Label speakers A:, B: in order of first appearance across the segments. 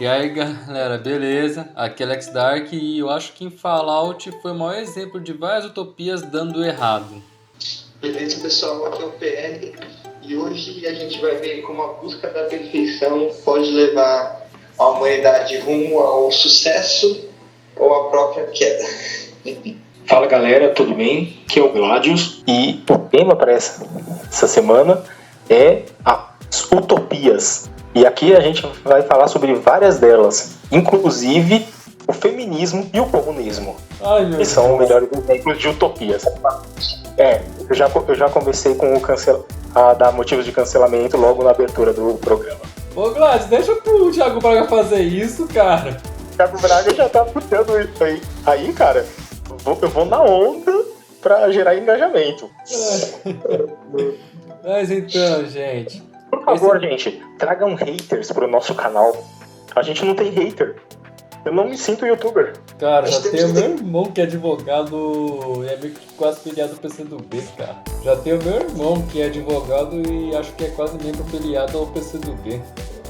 A: E aí galera, beleza? Aqui é Alex Dark e eu acho que em Fallout foi o maior exemplo de várias utopias dando errado.
B: Beleza pessoal, aqui é o PL e hoje a gente vai ver como a busca da perfeição pode levar a humanidade rumo ao sucesso ou à própria queda.
C: Fala galera, tudo bem? Aqui é o Gladius e o tema para essa semana é as utopias. E aqui a gente vai falar sobre várias delas, inclusive o feminismo e o comunismo. Que são os melhores exemplos de utopias. Eu já comecei com a dar motivos de cancelamento logo na abertura do programa.
A: Ô Gladius, deixa o Thiago Braga fazer isso, cara.
C: O Thiago Braga já tá puxando isso aí. Aí, cara, eu vou na onda pra gerar engajamento.
A: Mas então, gente...
C: Por favor, gente, tragam haters pro nosso canal. A gente não tem hater. Eu não me sinto youtuber.
A: Cara, já tem o meu irmão que é advogado e é meio que quase filiado do PCdoB, cara. Já tem o meu irmão que é advogado e acho que é quase membro filiado ao PCdoB.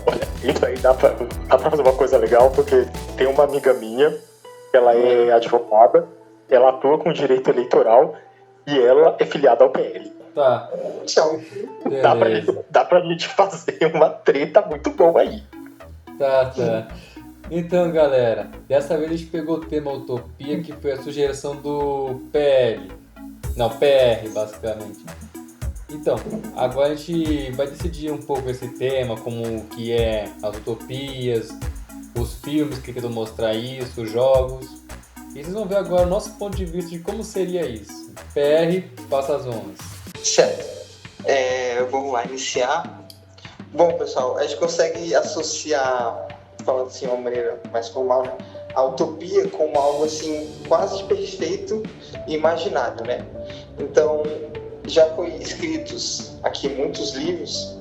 C: Olha, isso aí dá pra fazer uma coisa legal, porque tem uma amiga minha, ela é advogada, ela atua com direito eleitoral e ela é filiada ao PL.
A: Tá.
C: Então, dá pra gente fazer uma treta muito boa aí.
A: Tá. Então, galera, dessa vez a gente pegou o tema utopia, que foi a sugestão do PL. Não, PR, basicamente. Então, agora a gente vai decidir um pouco esse tema, como que é as utopias, os filmes que tentam mostrar isso, os jogos. E vocês vão ver agora o nosso ponto de vista de como seria isso. PR, passa as ondas.
B: Certo. Vamos lá iniciar. Bom, pessoal, a gente consegue associar, falando assim de uma maneira mais formal, né, a utopia como algo assim quase perfeito e imaginário, né? Então, já foi escritos aqui muitos livros,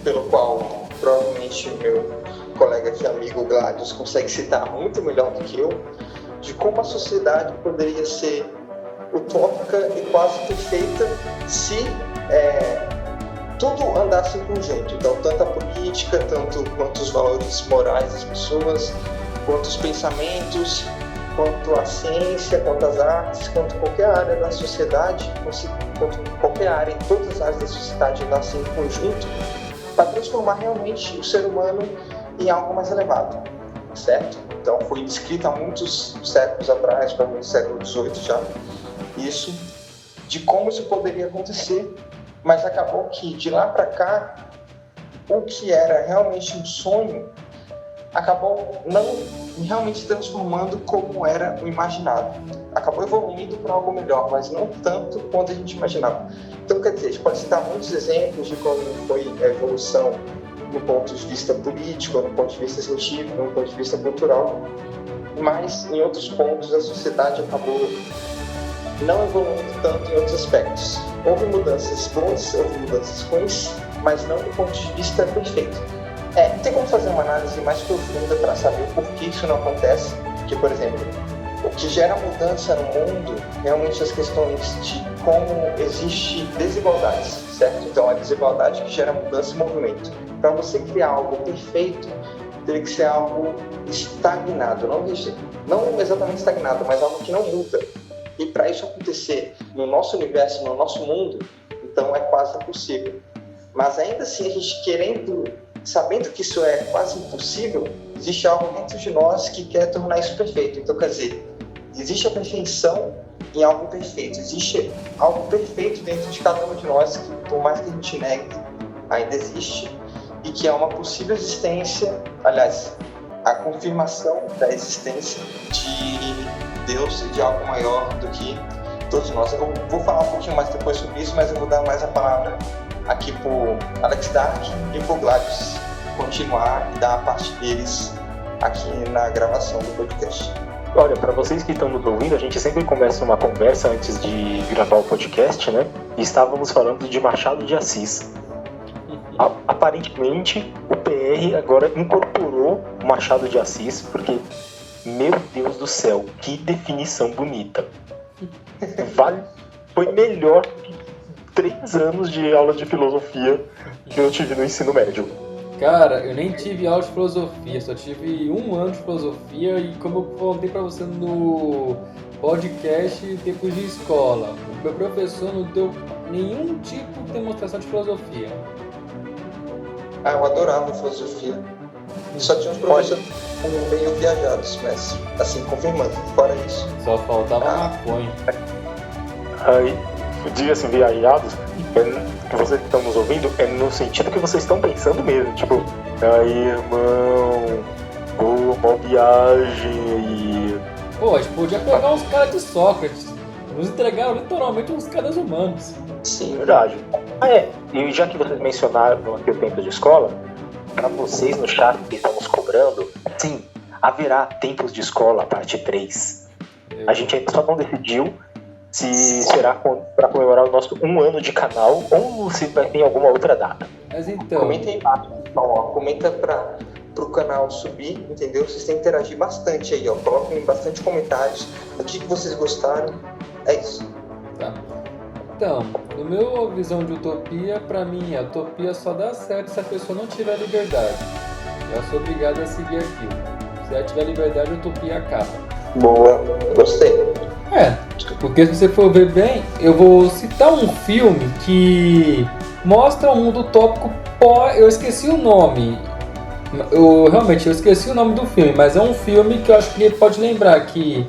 B: pelo qual provavelmente o meu colega aqui, amigo Gladius, consegue citar muito melhor do que eu, de como a sociedade poderia ser utópica e quase perfeita se tudo andasse em conjunto. Então, tanto a política, tanto quanto os valores morais das pessoas, quanto os pensamentos, quanto a ciência, quanto as artes, quanto qualquer área da sociedade, quanto qualquer área, em todas as áreas da sociedade andassem em conjunto, para transformar realmente o ser humano em algo mais elevado, certo? Então, foi descrito há muitos séculos atrás, para o século XVIII já, isso, de como isso poderia acontecer, mas acabou que de lá para cá, o que era realmente um sonho, acabou não realmente transformando como era o imaginado. Acabou evoluindo para algo melhor, mas não tanto quanto a gente imaginava. Então, quer dizer, a gente pode citar muitos exemplos de como foi a evolução no ponto de vista político, no ponto de vista científico, no ponto de vista cultural, mas em outros pontos a sociedade acabou não evoluindo tanto em outros aspectos. Houve mudanças boas, houve mudanças ruins, mas não do ponto de vista perfeito. Tem como fazer uma análise mais profunda para saber por que isso não acontece? Porque, por exemplo, o que gera mudança no mundo, realmente as questões de como existe desigualdades, certo? Então, a desigualdade que gera mudança e movimento. Para você criar algo perfeito, teria que ser algo estagnado, não exatamente estagnado, mas algo que não muda. E para isso acontecer no nosso universo, no nosso mundo, então é quase impossível. Mas ainda assim, a gente sabendo que isso é quase impossível, existe algo dentro de nós que quer tornar isso perfeito. Então, quer dizer, existe a perfeição em algo perfeito. Existe algo perfeito dentro de cada um de nós que, por mais que a gente negue, ainda existe e que é uma possível existência, aliás, a confirmação da existência de Deus e de algo maior do que todos nós. Eu vou falar um pouquinho mais depois sobre isso, mas eu vou dar mais a palavra aqui pro Alex Dark e pro Gladius continuar e dar a parte deles aqui na gravação do podcast.
C: Olha, para vocês que estão nos ouvindo, a gente sempre começa uma conversa antes de gravar o podcast, né? E estávamos falando de Machado de Assis. Aparentemente, o PR agora incorporou o Machado de Assis, porque, meu Deus do céu, que definição bonita. Foi melhor que 3 anos de aula de filosofia que eu tive no ensino médio.
A: Cara, eu nem tive aula de filosofia, só tive 1 ano de filosofia e como eu contei pra você no podcast Tempos de Escola, o meu professor não deu nenhum tipo de demonstração de filosofia.
B: Ah, eu adorava filosofia. Só tinha uns professores meio viajados, mas assim, confirmando, fora isso.
A: Só faltava maconha.
C: Aí, diga-se viajados, que vocês estão nos ouvindo, é no sentido que vocês estão pensando mesmo. Tipo, aí, irmão, uma viagem e...
A: Pô, a gente podia pegar uns caras de Sócrates. Nos entregaram literalmente uns caras humanos.
B: Sim,
C: Verdade. E já que vocês mencionaram aqui o tempo de escola, para vocês no chat que estão nos cobrando, sim, haverá Tempos de Escola, parte 3. A gente ainda só não decidiu se será para comemorar o nosso 1 ano de canal ou se vai ter alguma outra data.
A: Mas então...
B: Comenta aí embaixo, pessoal, ó. Comenta pro canal subir, entendeu? Vocês têm que interagir bastante aí, ó. Coloquem bastante comentários, o que vocês gostaram. É isso.
A: Tá. Então, no meu visão de utopia, pra mim, a utopia só dá certo se a pessoa não tiver liberdade. Eu sou obrigado a seguir aquilo. Se ela tiver liberdade, a utopia acaba.
B: Boa, gostei.
A: Porque se você for ver bem, eu vou citar um filme que mostra um mundo utópico eu esqueci o nome. Eu esqueci o nome do filme, mas é um filme que eu acho que ele pode lembrar que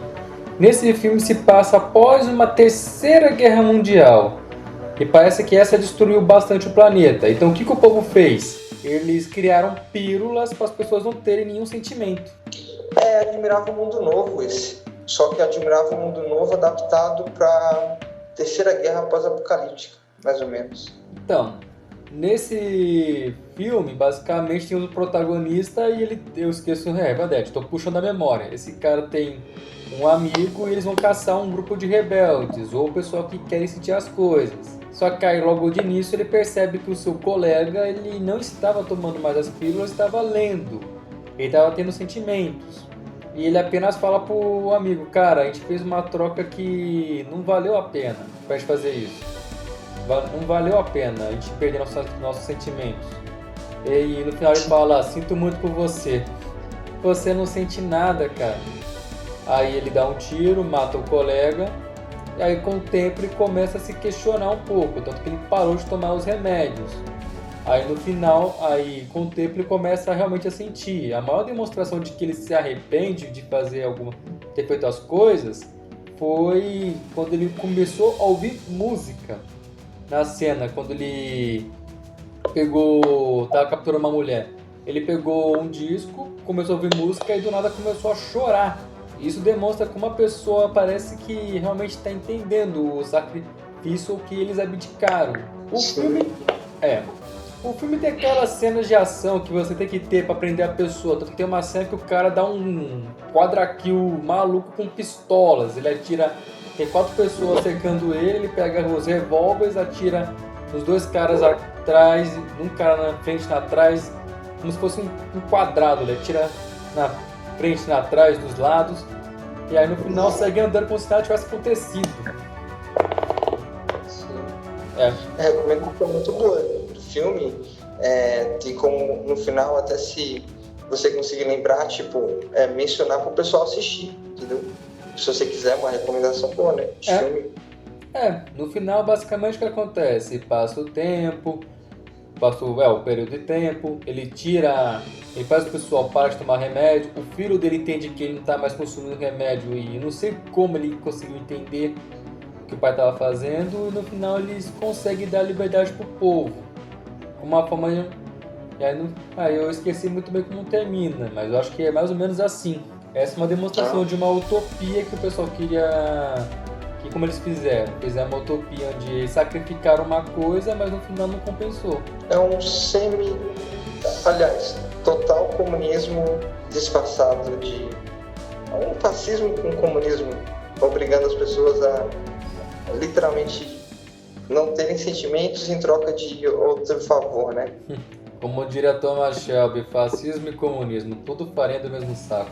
A: nesse filme se passa após uma terceira guerra mundial. E parece que essa destruiu bastante o planeta. Então o que o povo fez? Eles criaram pílulas para as pessoas não terem nenhum sentimento.
B: Admirável Mundo Novo esse. Só que Admirável Mundo Novo adaptado para Terceira Guerra Pós-Apocalíptica, mais ou menos.
A: Então, nesse filme, basicamente tem o protagonista e eu esqueço, Vadete, tô puxando a memória. Esse cara tem um amigo e eles vão caçar um grupo de rebeldes ou pessoal que querem sentir as coisas. Só que aí logo de início ele percebe que o seu colega ele não estava tomando mais as pílulas, estava lendo. Ele estava tendo sentimentos. E ele apenas fala pro amigo, cara, a gente fez uma troca que não valeu a pena pra gente fazer isso. Não valeu a pena a gente perder nossos sentimentos. E no final ele fala, sinto muito por você. Você não sente nada, cara. Aí ele dá um tiro, mata o colega. E aí com o tempo ele começa a se questionar um pouco. Tanto que ele parou de tomar os remédios. Aí no final, com o tempo ele começa realmente a sentir. A maior demonstração de que ele se arrepende de ter feito as coisas foi quando ele começou a ouvir música. Na cena, quando ele tava capturando uma mulher. Ele pegou um disco, começou a ouvir música e do nada começou a chorar. Isso demonstra como a pessoa parece que realmente está entendendo o sacrifício que eles abdicaram. O filme tem aquelas cenas de ação que você tem que ter pra prender a pessoa. Tanto que tem uma cena que o cara dá um quadra-kill maluco com pistolas. Ele atira, tem 4 pessoas cercando ele pega os revólveres, atira nos 2 caras atrás, um cara na frente e atrás, como se fosse um quadrado. Ele atira na frente e atrás, dos lados. E aí no final segue andando como se nada tivesse acontecido.
B: Recomendo que é muito boa. O filme tem como no final, até se você conseguir lembrar, mencionar para o pessoal assistir, entendeu? Se você quiser uma recomendação boa, né? De filme.
A: No final basicamente o que acontece? Passa o tempo, passa o período de tempo, ele faz o pessoal parar de tomar remédio, o filho dele entende que ele não está mais consumindo remédio e eu não sei como ele conseguiu entender o que o pai estava fazendo e no final eles conseguem dar liberdade pro povo. Uma forma de... eu esqueci muito bem como termina, mas eu acho que é mais ou menos assim. Essa é uma demonstração de uma utopia que o pessoal queria... como eles fizeram uma utopia onde sacrificaram uma coisa, mas no final não compensou.
B: É um total comunismo disfarçado de... um fascismo com comunismo, obrigando as pessoas a literalmente não terem sentimentos em troca de outro favor, né?
A: Como diria Thomas Shelby, fascismo e comunismo, tudo farinha do mesmo saco.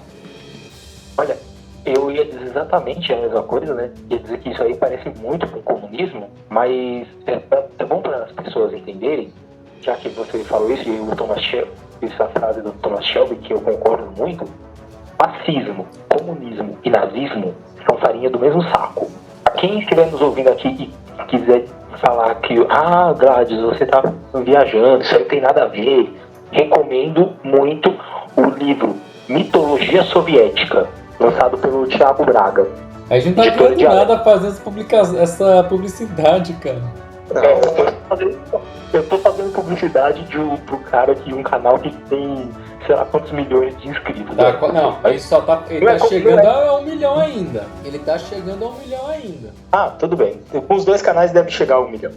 C: Olha, eu ia dizer exatamente a mesma coisa, né? Ia dizer que isso aí parece muito com o comunismo, mas é bom para as pessoas entenderem já que você falou isso, e o Thomas Shelby, essa frase do Thomas Shelby, que eu concordo muito, fascismo, comunismo e nazismo são farinha do mesmo saco. Quem estiver nos ouvindo aqui e quiser falar que, Gladys, você tá viajando, isso aí não tem nada a ver, recomendo muito o livro Mitologia Soviética, lançado pelo Thiago Braga.
A: A gente não tá ganhando nada fazendo essa publicidade, cara.
C: Eu tô fazendo publicidade pro cara de um canal que tem, sei lá quantos milhões de inscritos.
A: Não, ele só tá. Ele tá chegando a 1 milhão ainda. Ele tá chegando a 1 milhão ainda.
C: Tudo bem. Com os 2 canais deve chegar a 1 milhão.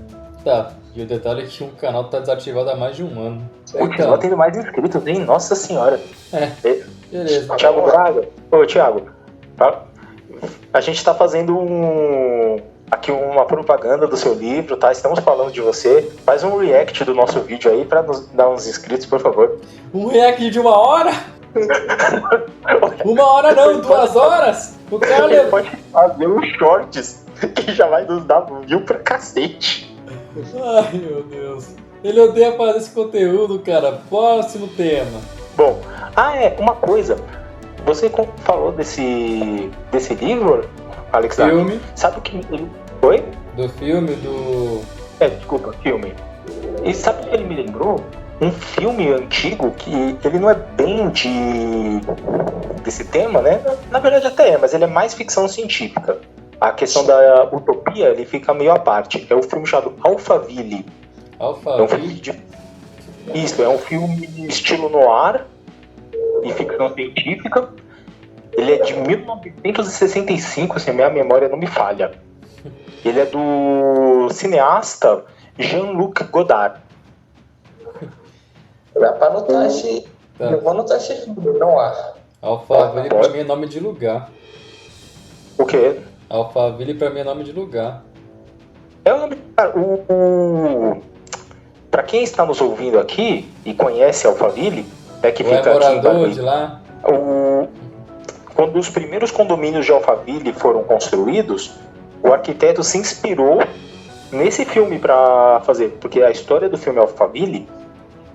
A: Tá, e o detalhe é que um canal tá desativado há mais de 1 ano.
C: Continua tendo mais inscritos, hein? Nossa senhora.
A: Beleza.
C: Thiago Braga. Ô, Thiago, a gente tá fazendo aqui uma propaganda do seu livro, tá? Estamos falando de você. Faz um react do nosso vídeo aí pra nos dar uns inscritos, por favor.
A: Um react de 1 hora? 1 hora não, 2 horas? O cara
C: Ele pode fazer um shorts que já vai nos dar view pra cacete.
A: Ai, meu Deus. Ele odeia fazer esse conteúdo, cara. Próximo tema.
C: Bom, uma coisa. Você falou desse livro, Alex?
A: Filme.
C: Sabe o que... Oi?
A: Do filme,
C: desculpa, filme. E sabe o que ele me lembrou? Um filme antigo que ele não é bem desse tema, né? Na verdade até mas ele é mais ficção científica. A questão da utopia, ele fica meio à parte. É um filme chamado Alphaville.
A: Alphaville?
C: Isso, é um filme estilo noir e ficção científica. Ele é de 1965, se a minha memória não me falha. Ele é do cineasta Jean-Luc Godard.
B: Dá pra anotar Eu vou anotar esse filme, não há.
A: Alphaville pra mim é nome de lugar.
C: O quê?
A: Alphaville pra mim é nome de lugar.
C: É o nome. Cara, pra quem está nos ouvindo aqui e conhece Alphaville, que fica aqui em Barueri,
A: de lá.
C: Quando os primeiros condomínios de Alphaville foram construídos, o arquiteto se inspirou nesse filme para fazer, porque a história do filme Alphaville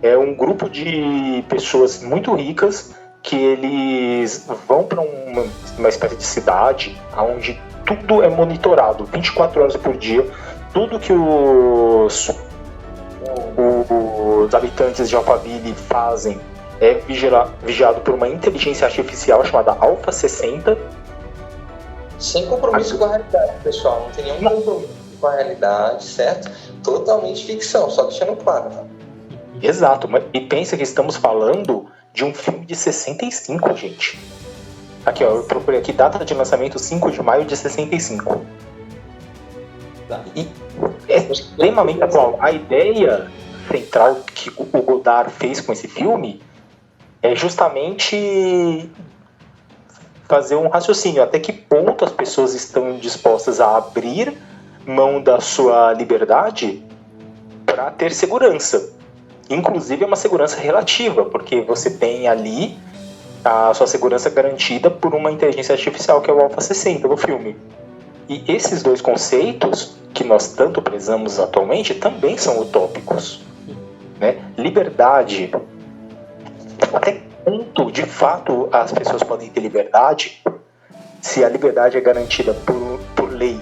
C: é um grupo de pessoas muito ricas que eles vão para uma espécie de cidade onde tudo é monitorado 24 horas por dia, tudo que os habitantes de Alphaville fazem é vigiado por uma inteligência artificial chamada Alpha 60.
B: Sem compromisso com a realidade, pessoal. Não tem nenhum compromisso com a realidade, certo? Totalmente ficção, só deixando claro. Tá?
C: Exato, e pensa que estamos falando de um filme de 65, gente. Aqui, ó, eu procurei aqui, data de lançamento 5 de maio de 65.
A: Tá.
C: E é extremamente atual. A ideia central que o Godard fez com esse filme é justamente fazer um raciocínio. Até que ponto as pessoas estão dispostas a abrir mão da sua liberdade para ter segurança. Inclusive é uma segurança relativa, porque você tem ali a sua segurança garantida por uma inteligência artificial, que é o Alpha 60 no filme. E esses dois conceitos, que nós tanto prezamos atualmente, também são utópicos. Né? Liberdade. Até que ponto, de fato, as pessoas podem ter liberdade se a liberdade é garantida por lei?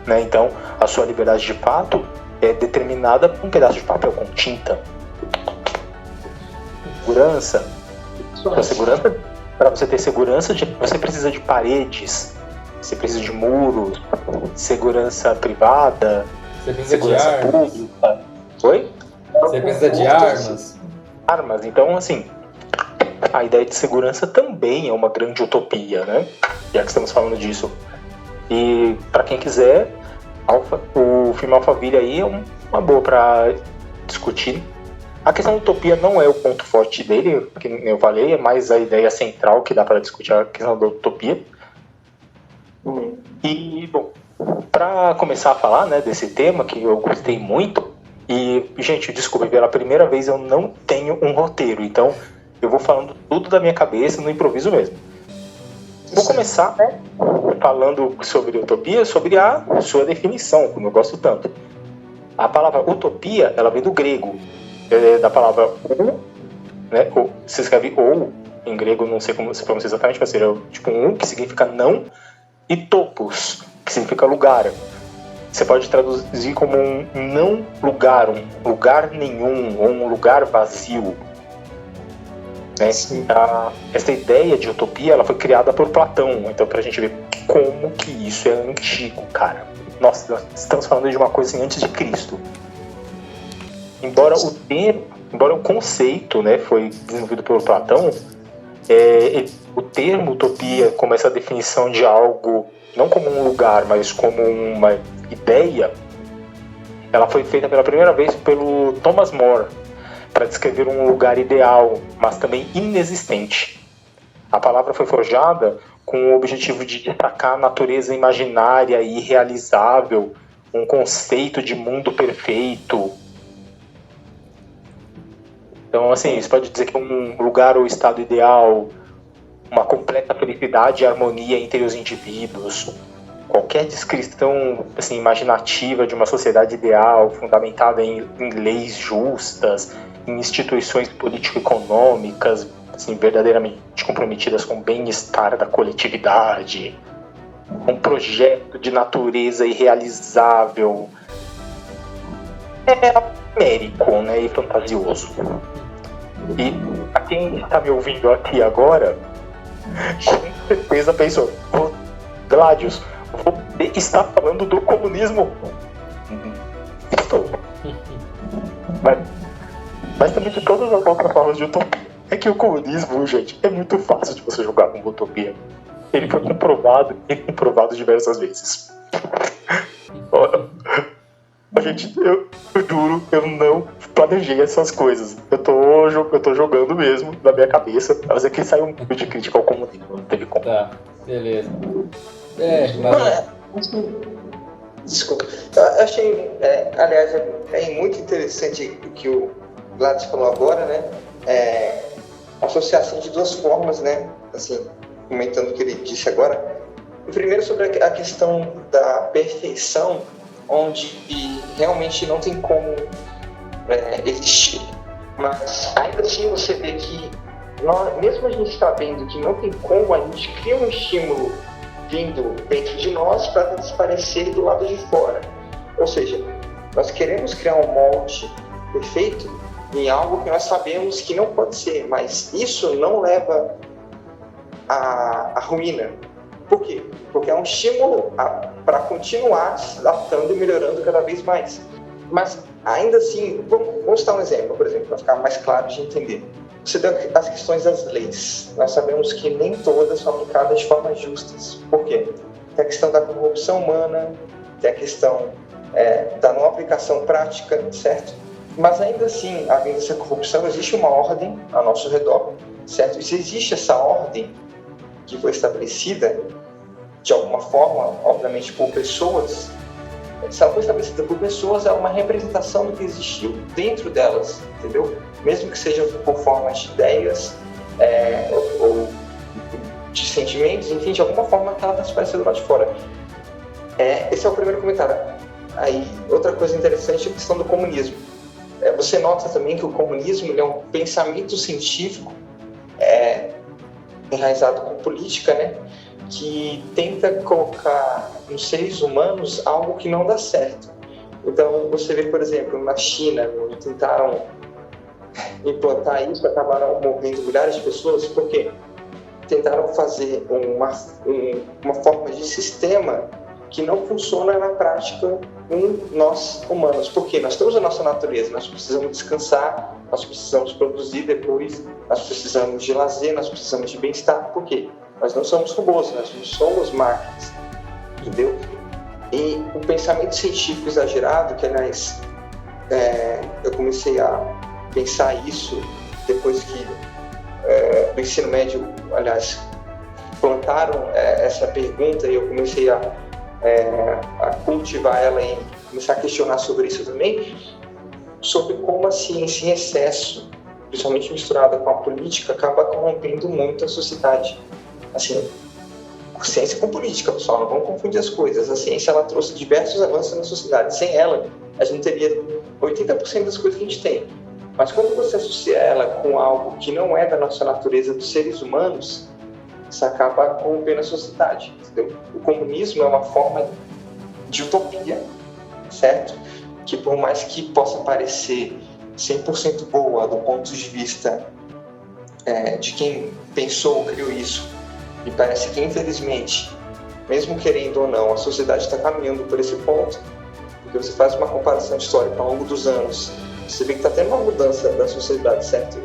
C: Né? Então, a sua liberdade de fato é determinada por um pedaço de papel com tinta. Segurança. Para você ter segurança, você precisa de paredes, você precisa de muros, segurança privada,
A: você precisa
C: segurança
A: de
C: pública. Oi?
A: Você precisa de armas.
C: Armas. Então, assim, a ideia de segurança também é uma grande utopia, né? Já que estamos falando disso. E para quem quiser, o filme Alphaville aí é uma boa para discutir. A questão da utopia não é o ponto forte dele, que eu falei, é mais a ideia central que dá para discutir a questão da utopia. E, bom, para começar a falar, né, desse tema que eu gostei muito, e, gente, desculpa, pela primeira vez eu não tenho um roteiro, então eu vou falando tudo da minha cabeça, no improviso mesmo. Vou começar, né, falando sobre utopia, sobre a sua definição, como eu gosto tanto. A palavra utopia, ela vem do grego, da palavra ou, né? Ou, se escreve ou, em grego, não sei como se pronuncia exatamente, mas seria tipo que significa não, e topos, que significa lugar. Você pode traduzir como um não lugar, um lugar nenhum, ou um lugar vazio. Né? Essa ideia de utopia, ela foi criada por Platão, então pra gente ver como que isso é antigo, cara. Nós estamos falando de uma coisa assim, antes de Cristo. Embora o conceito, né, foi desenvolvido por Platão, o termo utopia, como essa definição de algo, não como um lugar, mas como uma ideia, ela foi feita pela primeira vez pelo Thomas More, para descrever um lugar ideal, mas também inexistente. A palavra foi forjada com o objetivo de destacar a natureza imaginária e irrealizável, um conceito de mundo perfeito. Então, assim, isso pode dizer que um lugar ou estado ideal, uma completa felicidade e harmonia entre os indivíduos, qualquer descrição assim, imaginativa de uma sociedade ideal, fundamentada em leis justas, em instituições político-econômicas, assim, verdadeiramente comprometidas com o bem-estar da coletividade, um projeto de natureza irrealizável, é américo, né, e fantasioso. E a quem está me ouvindo aqui agora, com certeza pensou, Gladius, você está falando do comunismo? Estou. Mas também de todas as outras formas de utopia. É que o comunismo, gente, é muito fácil de você jogar como utopia. Ele foi comprovado e comprovado diversas vezes. Olha, gente, eu juro, eu não planejei essas coisas. Eu tô jogando mesmo na minha cabeça. Mas aqui saiu um vídeo de crítica ao comunismo, não teve como.
A: Tá, beleza.
B: Desculpa. Eu achei, aliás, muito interessante o que o Gladys falou agora, né? A associação de duas formas, né? Assim, comentando o que ele disse agora. Primeiro, sobre a questão da perfeição, onde realmente não tem como existir. Mas ainda assim você vê que, mesmo a gente sabendo que não tem como, a gente cria um estímulo vindo dentro de nós para desaparecer do lado de fora. Ou seja, nós queremos criar um molde perfeito em algo que nós sabemos que não pode ser, mas isso não leva à ruína. Por quê? Porque é um estímulo para continuar se adaptando e melhorando cada vez mais. Mas ainda assim, vamos dar um exemplo, por exemplo, para ficar mais claro de entender. Você deu as questões das leis. Nós sabemos que nem todas são aplicadas de forma justas. Por quê? Tem a questão da corrupção humana, tem a questão da não aplicação prática, certo? Mas ainda assim, havendo essa corrupção, existe uma ordem ao nosso redor, certo? E se existe essa ordem que foi estabelecida, de alguma forma, obviamente por pessoas, se ela foi estabelecida por pessoas, é uma representação do que existiu dentro delas, entendeu? Mesmo que seja por forma de ideias ou de sentimentos, enfim, de alguma forma que ela está se parecendo lá de fora. Esse é o primeiro comentário. Aí, outra coisa interessante é a questão do comunismo. Você nota também que o comunismo ele é um pensamento científico enraizado com política, né? Que tenta colocar nos seres humanos algo que não dá certo. Então, você vê, por exemplo, na China, onde tentaram implantar isso, acabaram morrendo milhares de pessoas, porque tentaram fazer uma forma de sistema que não funciona na prática em nós humanos. Porque nós temos a nossa natureza, nós precisamos descansar, nós precisamos produzir depois, nós precisamos de lazer, nós precisamos de bem-estar. Por quê? Nós não somos robôs, nós não somos máquinas, entendeu? E o pensamento científico exagerado, que aliás, eu comecei a pensar isso depois que no ensino médio, aliás, plantaram essa pergunta e eu comecei a cultivar ela e começar a questionar sobre isso também, sobre como a ciência em excesso, principalmente misturada com a política, acaba corrompendo muito a sociedade. Assim, ciência com política, pessoal, não vamos confundir as coisas. A ciência ela trouxe diversos avanços na sociedade. Sem ela, a gente teria 80% das coisas que a gente tem. Mas quando você associa ela com algo que não é da nossa natureza dos seres humanos, isso acaba corrompendo a sociedade, entendeu? O comunismo é uma forma de utopia, certo? Que por mais que possa parecer 100% boa do ponto de vista de quem pensou, criou isso, me parece que infelizmente, mesmo querendo ou não, a sociedade está caminhando por esse ponto, porque você faz uma comparação histórica ao longo dos anos, você vê que está tendo uma mudança da sociedade, certo?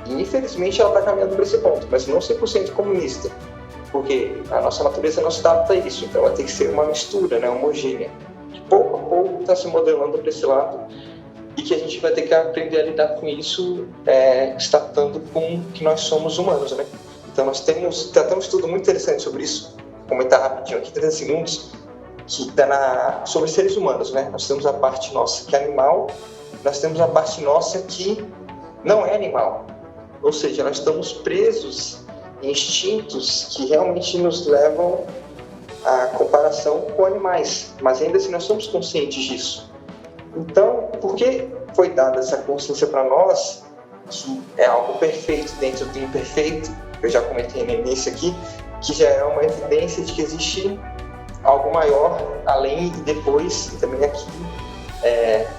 B: E infelizmente ela está caminhando por esse ponto, mas não 100% comunista, porque a nossa natureza não se adapta a isso, então ela tem que ser uma mistura, né, homogênea, que pouco a pouco está se modelando para esse lado, e que a gente vai ter que aprender a lidar com isso, startando com que nós somos humanos, né? Então nós temos até um estudo muito interessante sobre isso, vou comentar rapidinho aqui, 30 segundos, que está sobre seres humanos, né? Nós temos a parte nossa que é animal, nós temos a parte nossa que não é animal, ou seja, nós estamos presos em instintos que realmente nos levam à comparação com animais, mas ainda assim nós somos conscientes disso. Então, por que foi dada essa consciência para nós, que é algo perfeito dentro do imperfeito, eu já comentei no início aqui, que já é uma evidência de que existe algo maior além e depois, e também aqui,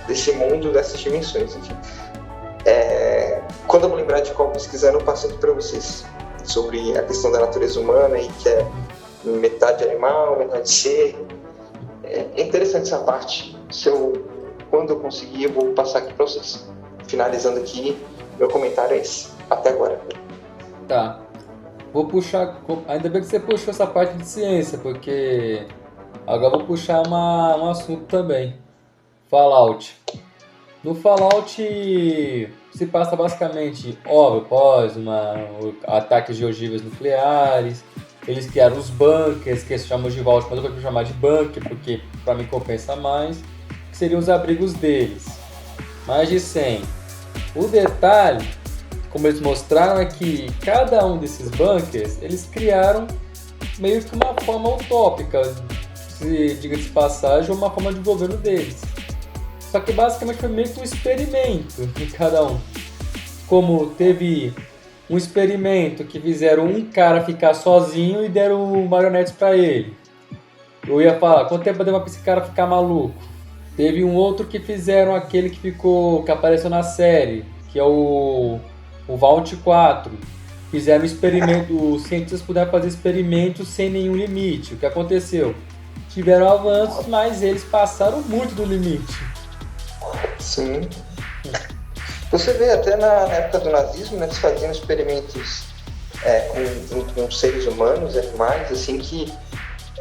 B: desse mundo, dessas dimensões, enfim. Quando eu vou lembrar de qual pesquisando, eu passo aqui para vocês sobre a questão da natureza humana e que é metade animal, metade ser. É interessante essa parte. Quando eu conseguir, eu vou passar aqui para vocês. Finalizando aqui, meu comentário é esse. Até agora.
A: Tá. Vou puxar... Ainda bem que você puxou essa parte de ciência, porque agora eu vou puxar um assunto também. Fallout. No Fallout se passa basicamente após ataques de ogivas nucleares. Eles criaram os bunkers, que se chamam de Vault, mas eu vou chamar de bunker, porque para mim compensa mais, que seriam os abrigos deles. Mais de 100. O detalhe, como eles mostraram, é que cada um desses bunkers, eles criaram meio que uma forma utópica, diga-se de passagem, uma forma de governo deles. Só que basicamente foi meio que um experimento de cada um. Como teve um experimento que fizeram um cara ficar sozinho e deram marionetes pra ele. Eu ia falar, quanto tempo deu pra esse cara ficar maluco? Teve um outro que fizeram aquele que apareceu na série, que é o Vault 4. Fizeram um experimento, os cientistas puderam fazer experimentos sem nenhum limite. O que aconteceu? Tiveram avanços, mas eles passaram muito do limite.
B: Sim. Você vê até na época do nazismo, né, eles faziam experimentos com seres humanos, animais, assim, que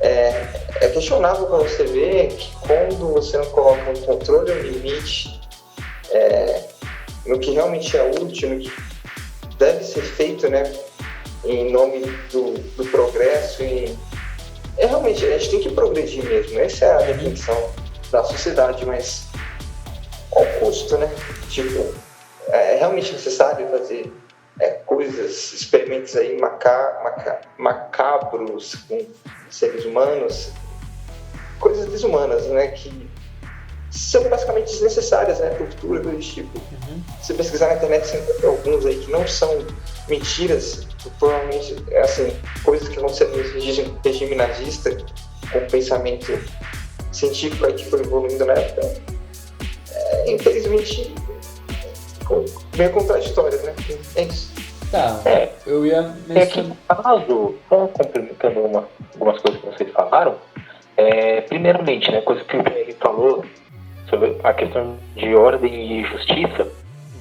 B: é questionável para você ver que quando você não coloca um controle, um limite no que realmente é útil, no que deve ser feito, né, em nome do progresso, realmente a gente tem que progredir mesmo, essa é a definição da sociedade, mas qual custo, né? Tipo, é realmente necessário fazer coisas, experimentos aí macabros com seres humanos, coisas desumanas, né? Que são basicamente desnecessárias, né? Tortura, coisas do tipo. Se pesquisar na internet, você encontra alguns aí que não são mentiras, provavelmente, assim, coisas que aconteceram no regime nazista, com o pensamento científico aí que foi evoluindo na época. Infelizmente, meio contraditório, né? É isso.
A: Tá, eu ia mencionar...
C: Só complementando algumas coisas que vocês falaram, primeiramente, né, coisa que o PR falou sobre a questão de ordem e justiça,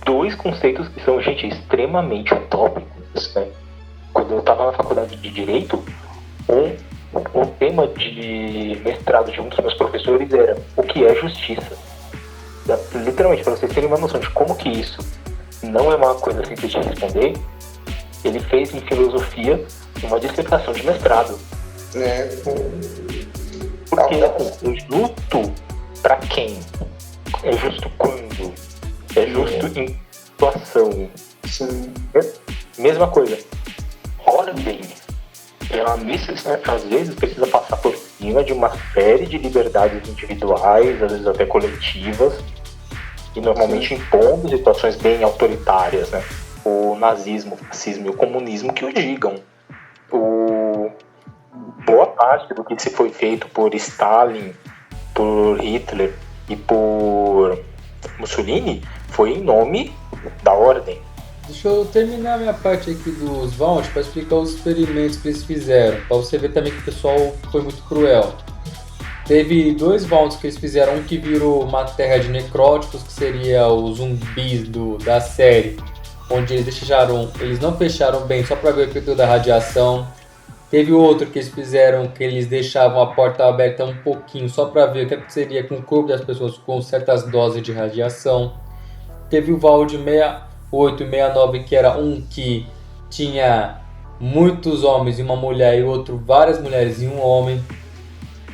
C: dois conceitos que são, gente, extremamente utópicos, né? Quando eu estava na faculdade de Direito, o tema de mestrado de um dos meus professores era o que é justiça. Literalmente, para vocês terem uma noção de como que isso não é uma coisa simples de responder, ele fez em filosofia uma dissertação de mestrado. Porque é justo para quem? É justo quando? É justo em situação.
B: Sim.
C: Mesma coisa. Ordem. Ela às vezes precisa passar por cima de uma série de liberdades individuais, às vezes até coletivas, e normalmente impondo situações bem autoritárias, né? O nazismo, o fascismo e o comunismo que o digam. Boa parte do que se foi feito por Stalin, por Hitler e por Mussolini foi em nome da ordem.
A: Deixa eu terminar minha parte aqui dos Vault para explicar os experimentos que eles fizeram, para você ver também que o pessoal foi muito cruel. Teve 2 Vaults que eles fizeram, um que virou uma terra de necróticos, que seria os zumbis da série, onde eles não fecharam bem só para ver o efeito da radiação. Teve outro que eles fizeram que eles deixavam a porta aberta um pouquinho só para ver o que aconteceria com o corpo das pessoas com certas doses de radiação. Teve o Vault 68 e 69, que era um que tinha muitos homens e uma mulher, e outro várias mulheres e um homem.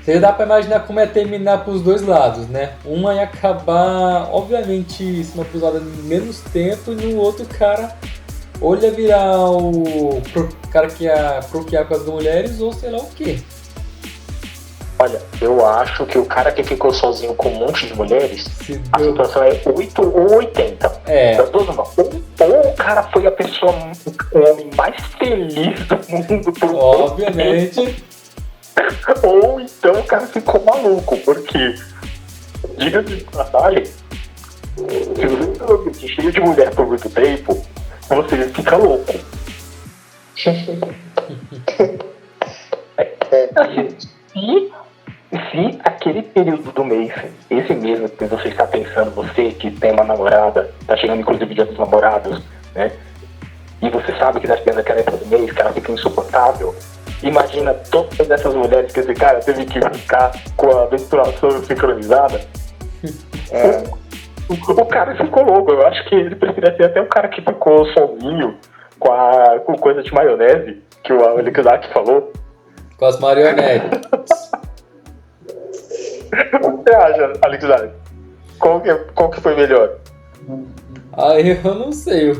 A: Você dá pra imaginar como ia terminar pros 2 lados, né? Uma ia acabar, obviamente, sendo acusada em menos tempo, e no outro cara, ou ele ia virar o cara que ia procriar com as mulheres, ou sei lá o quê.
C: Olha, eu acho que o cara que ficou sozinho com um monte de mulheres, a situação é 8 ou 80. Das duas, uma. Ou o cara foi a pessoa, o homem mais feliz do mundo.
A: Obviamente.
C: Ou então o cara ficou maluco, porque, diga-se de passagem, se você tem um ambiente cheio de mulher por muito tempo, você fica louco. Se aquele período do mês, esse mesmo que você está pensando, você que tem uma namorada, tá chegando inclusive dia dos namorados, né? E você sabe que tá chegando aquela época do mês, que ela fica insuportável. Imagina todas essas mulheres que esse cara teve que ficar com a menstruação sincronizada. O cara ficou louco. Eu acho que ele preferia ser até o cara que ficou sozinho com coisa de maionese, que o Alexander falou.
A: Com as marionetes.
C: O que você acha, Alexander? Qual que foi melhor?
A: Aí eu não sei.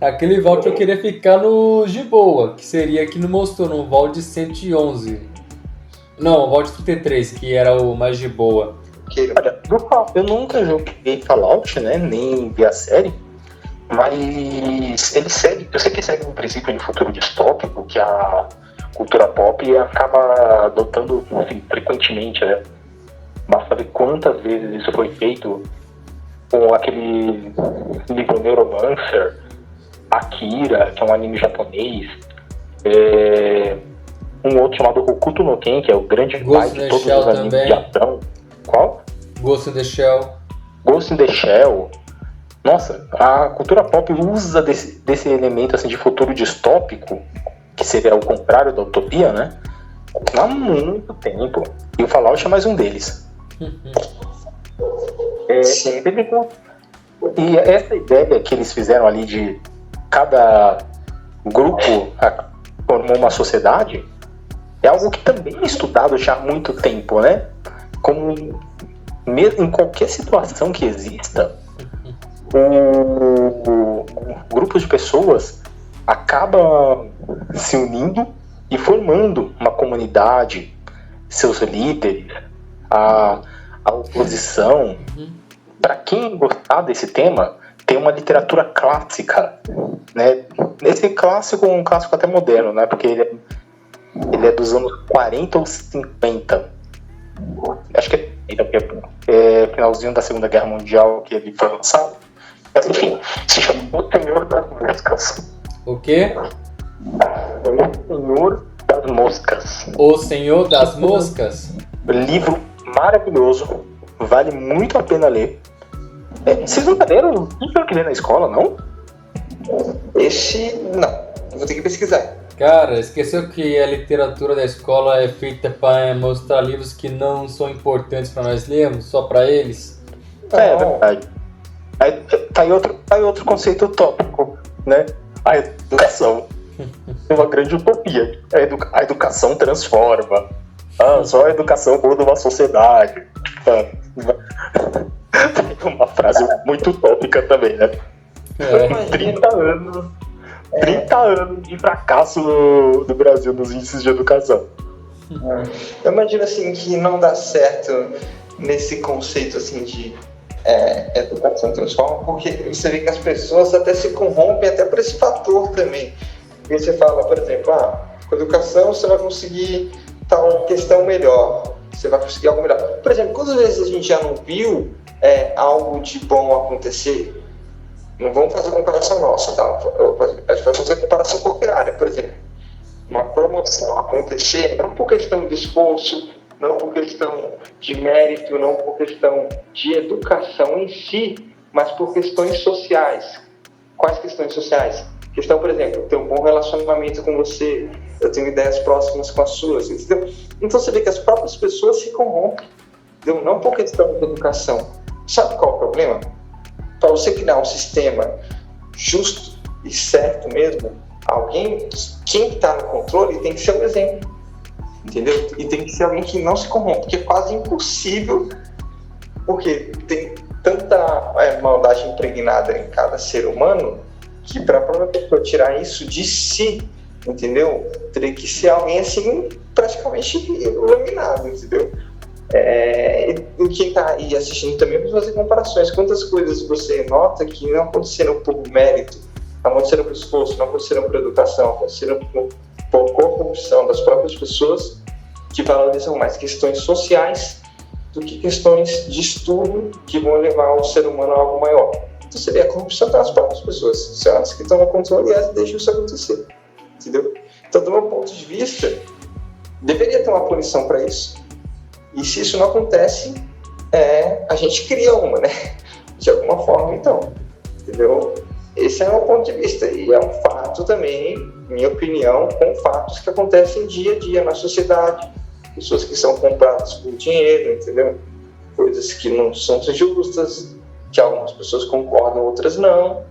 A: Aquele Vault eu queria ficar no de boa, que seria que não mostrou, no Vault 111. Não, o Vault 33, que era o mais de boa.
C: Olha, eu nunca joguei Fallout, né? Nem vi a série. Mas ele segue, eu sei que segue um princípio de futuro distópico que a cultura pop acaba adotando assim, frequentemente, né? Basta ver quantas vezes isso foi feito com aquele livro Neuromancer, Akira, que é um anime japonês, um outro chamado Hokuto no Ken, que é o grande pai de todos os animes também. De ação. Qual?
A: Ghost in the Shell.
C: Ghost in the Shell. Nossa, a cultura pop usa desse elemento assim, de futuro distópico, que seria o contrário da utopia, né? Há muito tempo. E o Fallout é mais um deles. E essa ideia que eles fizeram ali de cada grupo formou uma sociedade é algo que também é estudado já há muito tempo, né? Como em qualquer situação que exista, um grupo de pessoas acaba se unindo e formando uma comunidade, seus líderes, a oposição. Para quem gostar desse tema, tem uma literatura clássica, né? Esse clássico é um clássico até moderno, né? Porque ele é dos anos 40 ou 50. Acho que é finalzinho da Segunda Guerra Mundial que ele foi lançado. Mas enfim, se chama O Senhor das Moscas.
A: O quê?
C: O Senhor das Moscas.
A: O Senhor das Moscas?
C: Livro maravilhoso, vale muito a pena ler. Vocês não leram isso que ler na escola, não?
B: Esse não, eu vou ter que pesquisar.
A: Cara, esqueceu que a literatura da escola é feita para mostrar livros que não são importantes para nós lermos, só para eles?
C: É verdade. Aí, tá aí outro conceito utópico, né? A educação é uma grande utopia. A educação transforma. Só a educação muda uma sociedade. Uma frase muito utópica também, né? 30 anos de fracasso do Brasil nos índices de educação.
B: Eu imagino assim que não dá certo nesse conceito assim de educação transforma, porque você vê que as pessoas até se corrompem até por esse fator também. E você fala, por exemplo, com educação você vai conseguir tal questão melhor, você vai conseguir algo melhor. Por exemplo, quantas vezes a gente já não viu algo de bom acontecer? Não vamos fazer comparação nossa, tá? A gente vai fazer comparação qualquer área, por exemplo. Uma promoção acontecer, não por questão de esforço, não por questão de mérito, não por questão de educação em si, mas por questões sociais. Quais questões sociais? Questão, por exemplo, ter um bom relacionamento com você, eu tenho ideias próximas com as suas, entendeu? Então você vê que as próprias pessoas se corrompem, entendeu? Não por questão de educação. Sabe qual é o problema? Para você criar um sistema justo e certo mesmo, quem está no controle tem que ser um exemplo, entendeu? E tem que ser alguém que não se corrompe, porque é quase impossível, porque tem tanta maldade impregnada em cada ser humano, que para a própria pessoa tirar isso de si, entendeu? Teria que ser alguém assim, praticamente iluminado, entendeu? E quem está aí assistindo também vai fazer comparações. Quantas coisas você nota que não aconteceram por mérito, não aconteceram por esforço, não aconteceram por educação, aconteceram por corrupção das próprias pessoas, que valorizam mais questões sociais do que questões de estudo que vão levar o ser humano a algo maior. Então seria a corrupção das próprias pessoas, são elas que estão no controle e elas deixam isso acontecer, entendeu? Então, do meu ponto de vista, deveria ter uma punição para isso. E se isso não acontece, a gente cria uma, né? De alguma forma, então, entendeu? Esse é o meu ponto de vista, e é um fato também, minha opinião, com fatos que acontecem dia a dia na sociedade, pessoas que são compradas por dinheiro, entendeu? Coisas que não são justas, que algumas pessoas concordam, outras não,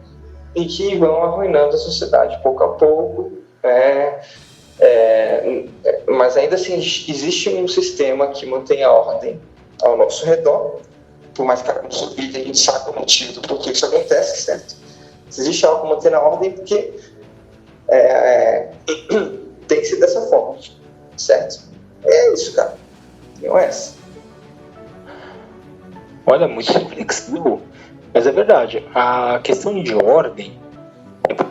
B: e que vão arruinando a sociedade pouco a pouco, mas ainda assim existe um sistema que mantém a ordem ao nosso redor, por mais que a nossa vida a gente sabe o motivo do porquê isso acontece, certo? Existe algo mantendo a ordem porque tem que ser dessa forma, certo? É isso, cara. Não é essa.
C: Olha, muito reflexivo, mas é verdade. A questão de ordem,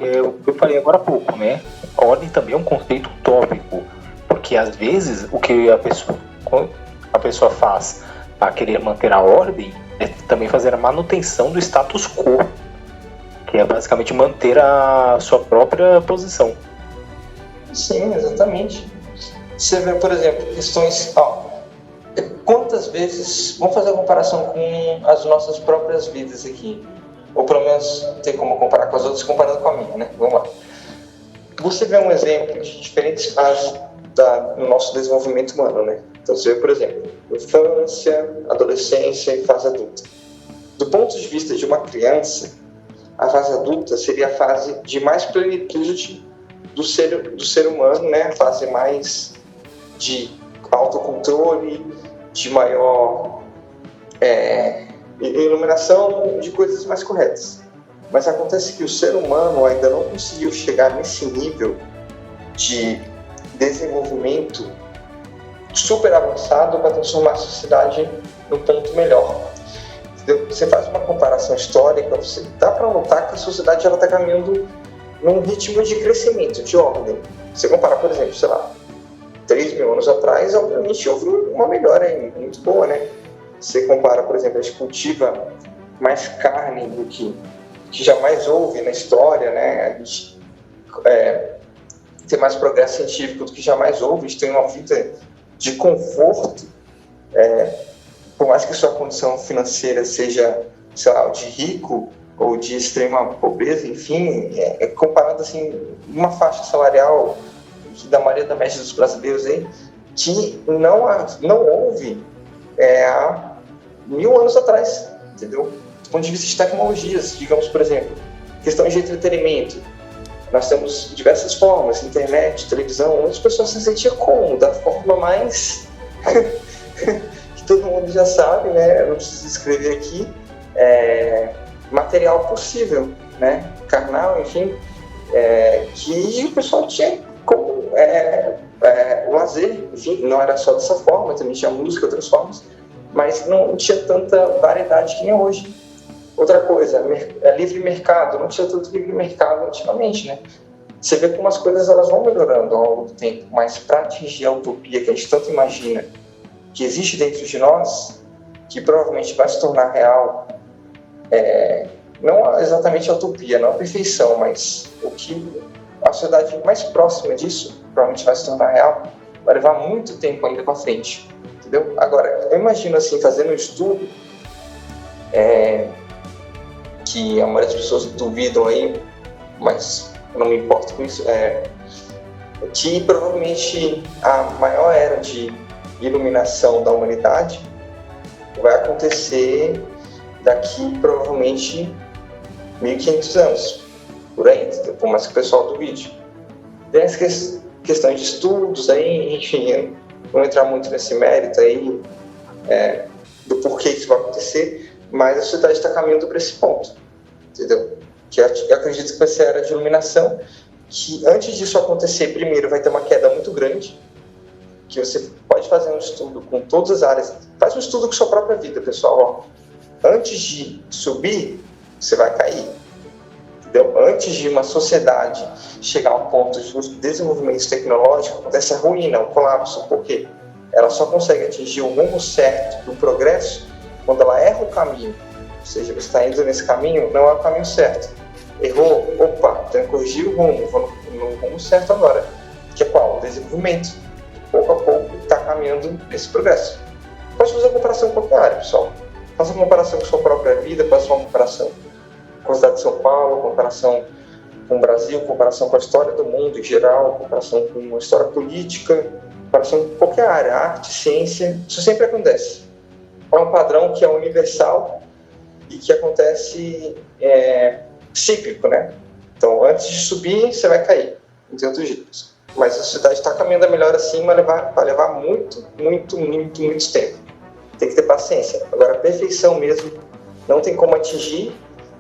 C: eu falei agora há pouco, né? A ordem também é um conceito utópico, porque às vezes o que a pessoa faz para querer manter a ordem é também fazer a manutenção do status quo, que é basicamente manter a sua própria posição.
B: Sim, exatamente. Você vê, por exemplo, questões... quantas vezes... Vamos fazer a comparação com as nossas próprias vidas aqui. Ou pelo menos tem como comparar com as outras, comparando com a minha, né? Vamos lá. Você vê um exemplo de diferentes fases do nosso desenvolvimento humano, né? Então você vê, por exemplo, infância, adolescência e fase adulta. Do ponto de vista de uma criança, a fase adulta seria a fase de mais plenitude do ser humano, né? A fase mais de autocontrole, de maior iluminação, de coisas mais corretas. Mas acontece que o ser humano ainda não conseguiu chegar nesse nível de desenvolvimento super avançado para transformar a sociedade num ponto melhor. Você faz uma comparação histórica, dá para notar que a sociedade está caminhando num ritmo de crescimento, de ordem. Você compara, por exemplo, 3.000 anos atrás, obviamente houve uma melhora muito boa, né? Você compara, por exemplo, a gente cultiva mais carne do que jamais houve na história, né? A gente tem mais progresso científico do que jamais houve, a gente tem uma vida de conforto, por mais que sua condição financeira seja, de rico ou de extrema pobreza, enfim, comparado assim, uma faixa salarial da maioria da média dos brasileiros aí, que não houve há 1.000 anos atrás, entendeu? Do ponto de vista de tecnologias, digamos, por exemplo, questões de entretenimento, nós temos diversas formas, internet, televisão, onde as pessoas se sentiam como? Da forma mais que todo mundo já sabe, né? Eu não preciso escrever aqui, material possível, né? Carnal, enfim, que o pessoal tinha como lazer, enfim, não era só dessa forma, também tinha música, outras formas, mas não tinha tanta variedade que nem hoje. Outra coisa, livre mercado, não tinha tanto livre mercado antigamente, né? Você vê como as coisas elas vão melhorando ao longo do tempo, mas para atingir a utopia que a gente tanto imagina, que existe dentro de nós, que provavelmente vai se tornar real, não exatamente a utopia, não a perfeição, mas o que a sociedade mais próxima disso provavelmente vai se tornar real, vai levar muito tempo ainda para frente, entendeu? Agora, eu imagino assim, fazendo um estudo, que a maioria das pessoas duvidam aí, mas eu não me importo com isso, que provavelmente a maior era de iluminação da humanidade vai acontecer daqui provavelmente 1500 anos, por aí, por mais que o pessoal duvide. Tem as questões de estudos aí, enfim, não vou entrar muito nesse mérito aí do porquê isso vai acontecer, mas a sociedade está caminhando para esse ponto, entendeu? Que eu acredito que vai ser a era de iluminação, que antes disso acontecer, primeiro vai ter uma queda muito grande, que você pode fazer um estudo com todas as áreas, faz um estudo com sua própria vida, pessoal, antes de subir, você vai cair, entendeu? Antes de uma sociedade chegar ao ponto de desenvolvimento tecnológico, acontece a ruína, o colapso, porque ela só consegue atingir o rumo certo do progresso quando ela erra o caminho, ou seja, você está indo nesse caminho, não é o caminho certo. Errou, opa, tem que corrigir o rumo, vou no rumo certo agora, que é qual? O desenvolvimento. Pouco a pouco está caminhando nesse progresso. Pode fazer uma comparação com qualquer área, pessoal. Faça uma comparação com sua própria vida, faça uma comparação com a cidade de São Paulo, comparação com o Brasil, comparação com a história do mundo em geral, comparação com a história política, comparação com qualquer área, arte, ciência, isso sempre acontece. É um padrão que é universal e que acontece cíclico, né? Então, antes de subir, você vai cair, não tem outro jeito. Mas a sociedade está caminhando a melhor assim, mas vai levar muito tempo. Tem que ter paciência. Agora, a perfeição mesmo, não tem como atingir,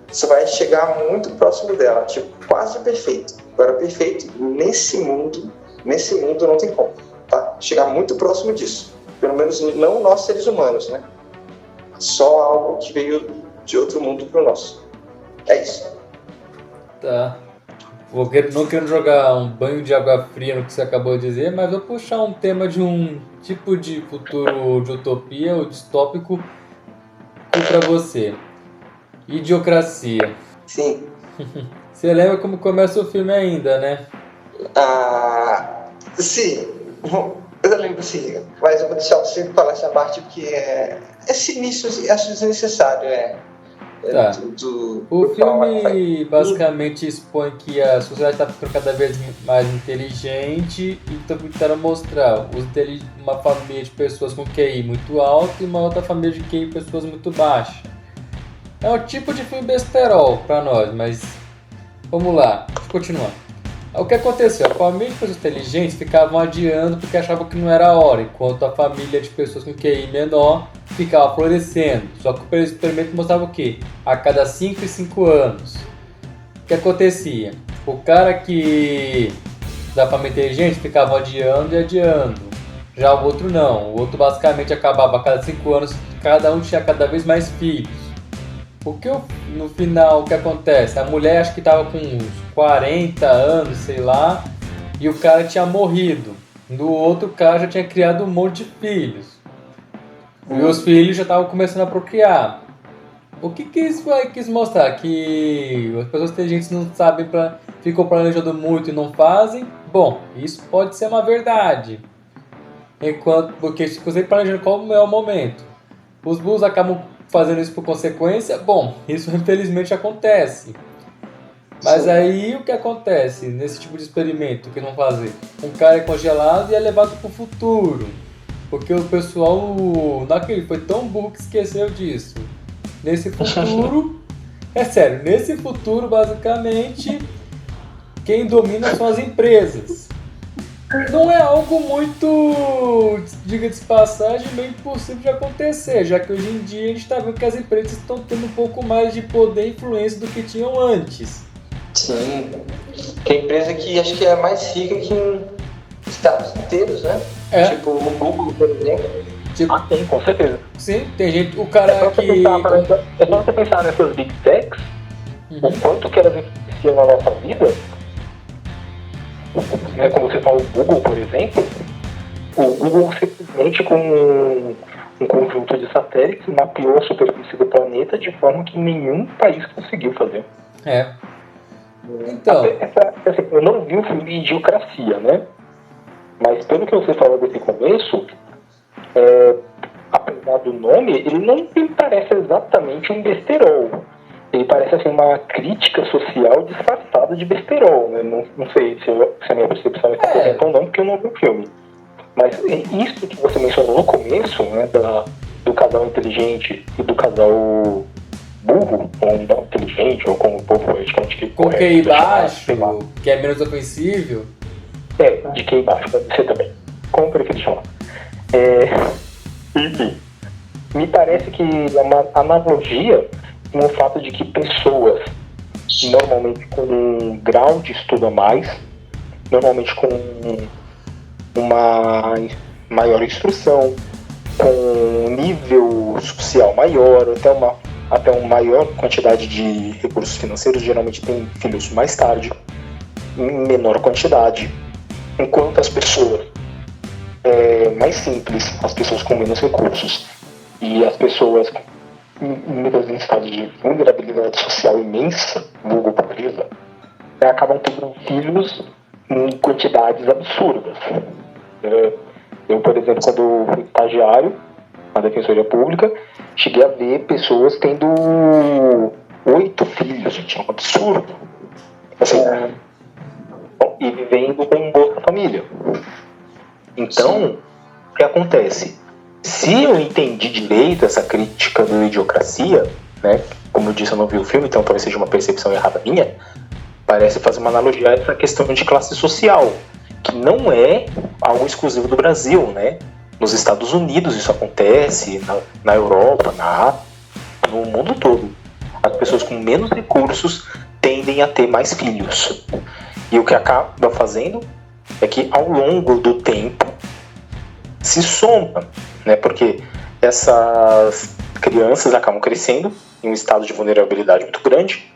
B: você vai chegar muito próximo dela, tipo, quase perfeito. Agora, perfeito, nesse mundo não tem como, tá? Chegar muito próximo disso. Pelo menos não nós seres humanos, né? Só algo que veio de outro mundo para o nosso. É isso.
A: Tá. Não querendo jogar um banho de água fria no que você acabou de dizer, mas vou puxar um tema de um tipo de futuro de utopia ou distópico para você. Idiocracia.
B: Sim.
A: Você lembra como começa o filme ainda, né?
B: Sim. Eu lembro, sim. Mas eu vou deixar você falar essa parte porque esse início acho desnecessário,
A: Tá. O filme basicamente expõe que a sociedade está ficando cada vez mais inteligente e tentaram mostrar uma família de pessoas com QI muito alto e uma outra família de QI de pessoas muito baixas. É um tipo de filme besterol para nós, mas vamos lá, deixa eu continuar. O que aconteceu? A família de pessoas inteligentes ficavam adiando porque achavam que não era a hora, enquanto a família de pessoas com QI menor ficava florescendo. Só que o experimento mostrava o quê? A cada 5 e 5 anos. O que acontecia? O cara da família inteligente ficava adiando e adiando. Já o outro não. O outro basicamente acabava a cada 5 anos, cada um tinha cada vez mais filhos. No final, o que acontece? A mulher acho que estava com uns 40 anos, sei lá, e o cara tinha morrido. Do outro cara já tinha criado um monte de filhos. E os filhos já estavam começando a procriar. O que isso quis mostrar? Que as pessoas inteligentes não sabem, ficam planejando muito e não fazem? Bom, isso pode ser uma verdade. Porque se você planejando qual é o momento, os burros acabam fazendo isso por consequência. Bom, isso infelizmente acontece. Mas aí o que acontece nesse tipo de experimento que vão fazer? Um cara é congelado e é levado para o futuro. Porque o pessoal naquele foi tão burro que esqueceu disso. Nesse futuro, nesse futuro basicamente quem domina são as empresas. Não é algo muito, diga-se de passagem, meio impossível de acontecer, já que hoje em dia a gente está vendo que as empresas estão tendo um pouco mais de poder e influência do que tinham antes.
B: Sim, tem empresa que acho que é mais rica que em estados inteiros, né? Tipo o Google, por exemplo.
A: Tipo,
C: Sim, com certeza.
A: sim, tem gente, o cara que...
C: É só você pensar nessas Big Techs, o quanto que elas influenciam na nossa vida, né? Como você fala, o Google, por exemplo, o Google simplesmente com um conjunto de satélites mapeou a superfície do planeta de forma que nenhum país conseguiu fazer.
A: Então...
C: Assim, eu não vi o filme Idiocracia, né? Mas pelo que você falou desse começo, apesar do nome, ele não me parece exatamente um besterol. Ele parece assim, uma crítica social disfarçada de besterol, né? Não sei se a minha percepção está correta ou não, porque eu não vi o filme. Mas isso que você mencionou no começo, né, do casal inteligente e do casal burro, ou não inteligente, ou como o povo politicamente que
A: com QI baixo, que é menos ofensível.
C: De QI baixo, pode ser também. Como prefiro chamar. Enfim, me parece que é uma analogia no fato de que pessoas, normalmente com um grau de estudo a mais, normalmente com uma maior instrução, com um nível social maior, até uma maior quantidade de recursos financeiros, geralmente tem filhos mais tarde, em menor quantidade, enquanto as pessoas mais simples, as pessoas com menos recursos e as pessoas muitas vezes em estado de vulnerabilidade social imensa, vulgo pobreza, acabam tendo filhos em quantidades absurdas. Eu, por exemplo, quando fui estagiário na Defensoria Pública, cheguei a ver pessoas tendo 8 filhos, gente, é um absurdo. Assim, e vivendo com Bolsa Família. Então, o que acontece? Se eu entendi direito essa crítica do Idiocracia, né, como eu disse, eu não vi o filme, então talvez seja uma percepção errada minha, parece fazer uma analogia a essa questão de classe social, que não é algo exclusivo do Brasil, né? Nos Estados Unidos isso acontece, na Europa, na África, no mundo todo. As pessoas com menos recursos tendem a ter mais filhos. E o que acaba fazendo é que ao longo do tempo se soma, né? Porque essas crianças acabam crescendo em um estado de vulnerabilidade muito grande,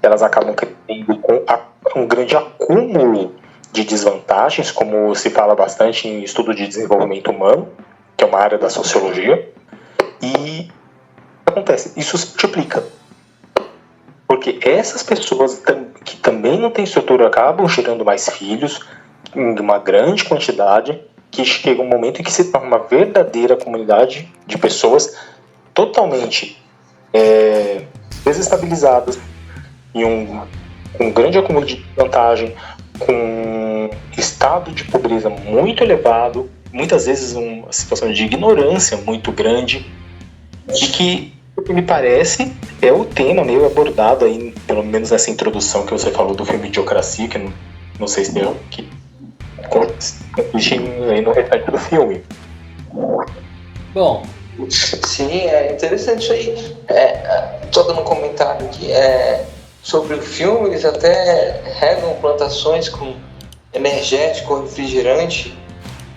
C: elas acabam crescendo com um grande acúmulo de desvantagens, como se fala bastante em estudo de desenvolvimento humano, que é uma área da sociologia, e o que acontece? Isso se multiplica. Porque essas pessoas que também não têm estrutura acabam gerando mais filhos, em uma grande quantidade, que chega um momento em que se torna uma verdadeira comunidade de pessoas totalmente desestabilizadas, em um grande acúmulo de vantagem, com um estado de pobreza muito elevado, muitas vezes uma situação de ignorância muito grande, e que, o que me parece, é o tema meio abordado aí, pelo menos nessa introdução que você falou do filme Idiocracia, que não sei se tem que aí no restante do filme.
A: Bom,
B: sim, é interessante isso aí. Tô dando um comentário aqui. Sobre o filme, eles até regam plantações com energético, refrigerante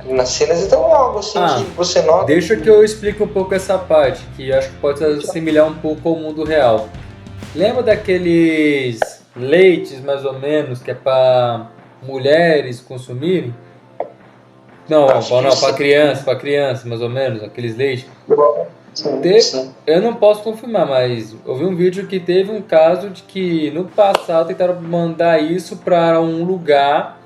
B: nas cenas, então é algo assim que você nota.
A: Deixa que eu explique um pouco essa parte, que acho que pode se assimilar um pouco ao mundo real. Lembra daqueles leites, mais ou menos, que é para mulheres consumirem? Não, para criança, mais ou menos, aqueles leites. Eu não posso confirmar, mas eu vi um vídeo que teve um caso de que no passado tentaram mandar isso para um lugar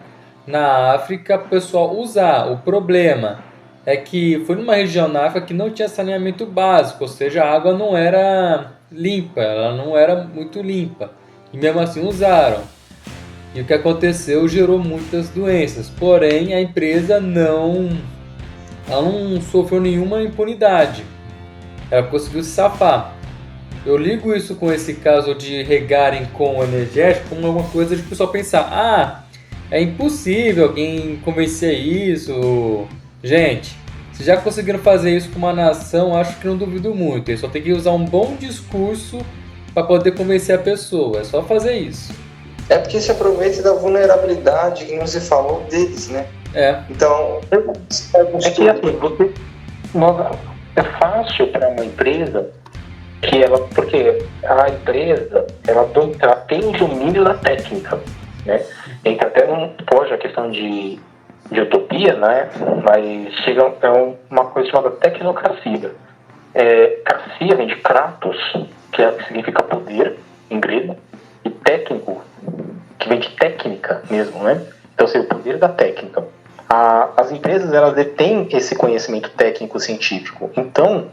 A: na África para o pessoal usar. O problema é que foi numa região na África que não tinha saneamento básico, ou seja, a água não era limpa, ela não era muito limpa. E mesmo assim usaram. E o que aconteceu gerou muitas doenças. Porém, a empresa não sofreu nenhuma impunidade. Ela conseguiu se safar. Eu ligo isso com esse caso de regarem com energético como uma coisa de o pessoal pensar: é impossível alguém convencer isso. Gente, se já conseguiram fazer isso com uma nação, acho que não duvido muito. Eles só tem que usar um bom discurso para poder convencer a pessoa. É só fazer isso.
B: É porque se aproveita da vulnerabilidade que não se falou deles, né?
C: Então, é que assim, É fácil para uma empresa porque a empresa ela tem um domínio da técnica, né? Entra até pode a questão de utopia, né? Mas chega uma coisa chamada tecnocracia. Cracia vem de kratos, que significa poder em grego, e técnico, que vem de técnica mesmo, né? Então, o poder da técnica. As empresas, elas detêm esse conhecimento técnico-científico. Então,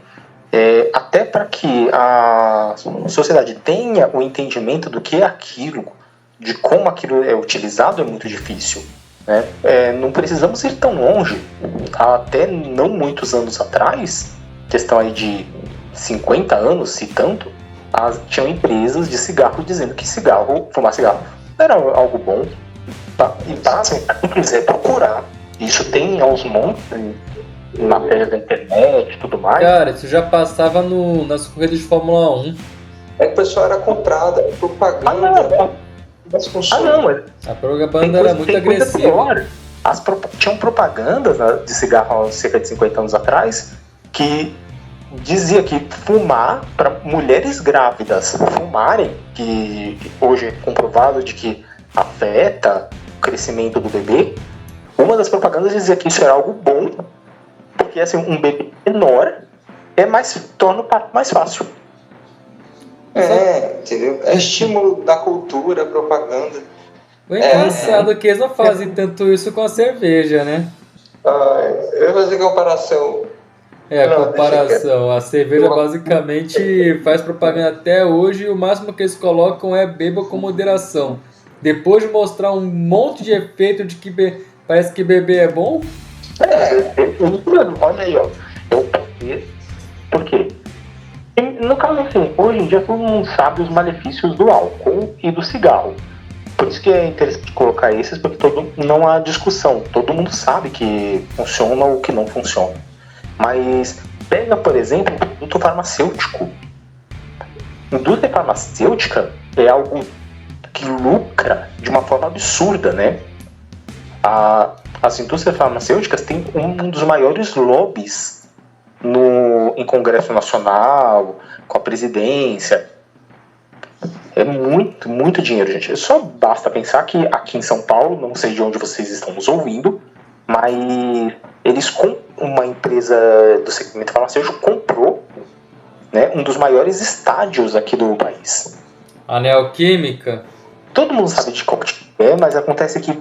C: até para que a sociedade tenha o entendimento do que é aquilo, de como aquilo é utilizado, é muito difícil, né? Não precisamos ir tão longe. Até não muitos anos atrás, questão aí de 50 anos, se tanto, tinham empresas de cigarro dizendo que fumar cigarro era algo bom. E pasmem, quem quiser procurar, isso tem aos montes matérias da internet e tudo mais.
A: Cara, isso já passava nas corridas de Fórmula 1.
B: É que o pessoal era comprado, era propaganda.
A: A propaganda era muito agressiva.
C: Tinham propagandas, né, de cigarro há cerca de 50 anos atrás que dizia que fumar, para mulheres grávidas fumarem, que hoje é comprovado de que afeta o crescimento do bebê, uma das propagandas dizia que isso era algo bom, porque assim, um bebê menor torna o parto mais fácil.
B: Entendeu? É estímulo da cultura, propaganda.
A: O engraçado é que eles não fazem tanto isso com a cerveja, né?
B: Eu vou fazer comparação.
A: Comparação. A cerveja basicamente faz propaganda até hoje e o máximo que eles colocam é beba com moderação. Depois de mostrar um monte de efeito de que parece que beber é bom.
C: Olha aí, ó. Por quê? No caso, assim, hoje em dia todo mundo sabe os malefícios do álcool e do cigarro. Por isso que é interessante colocar esses, porque não há discussão. Todo mundo sabe que funciona ou que não funciona. Mas pega, por exemplo, o produto farmacêutico. Indústria farmacêutica é algo que lucra de uma forma absurda, né? As indústrias farmacêuticas têm um dos maiores lobbies em Congresso Nacional, com a presidência. É muito, muito dinheiro, gente. Só basta pensar que aqui em São Paulo, não sei de onde vocês estão nos ouvindo, mas uma empresa do segmento farmacêutico comprou, né, um dos maiores estádios aqui do país.
A: A Neoquímica?
C: Todo mundo sabe de qual é, mas acontece que,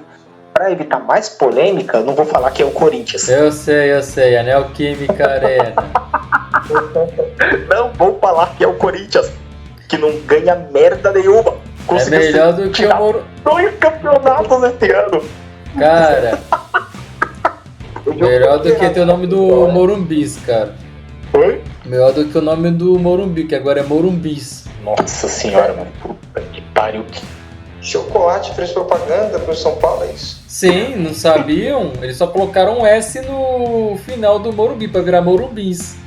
C: para evitar mais polêmica, eu não vou falar que é o Corinthians.
A: Eu sei, a Neoquímica Arena.
C: Não vou falar que é o Corinthians, que não ganha merda nenhuma.
A: É melhor do que o Morumbi.
C: 2 campeonatos esse ano.
A: Cara, melhor do que ter o nome do Morumbis, cara.
C: Oi?
A: Melhor do que o nome do Morumbi, que agora é Morumbis.
C: Nossa senhora, mano. Puta que pariu.
B: Chocolate fez propaganda pro São Paulo, é isso?
A: Sim, não sabiam? Eles só colocaram um S no final do Morumbi pra virar Morumbis.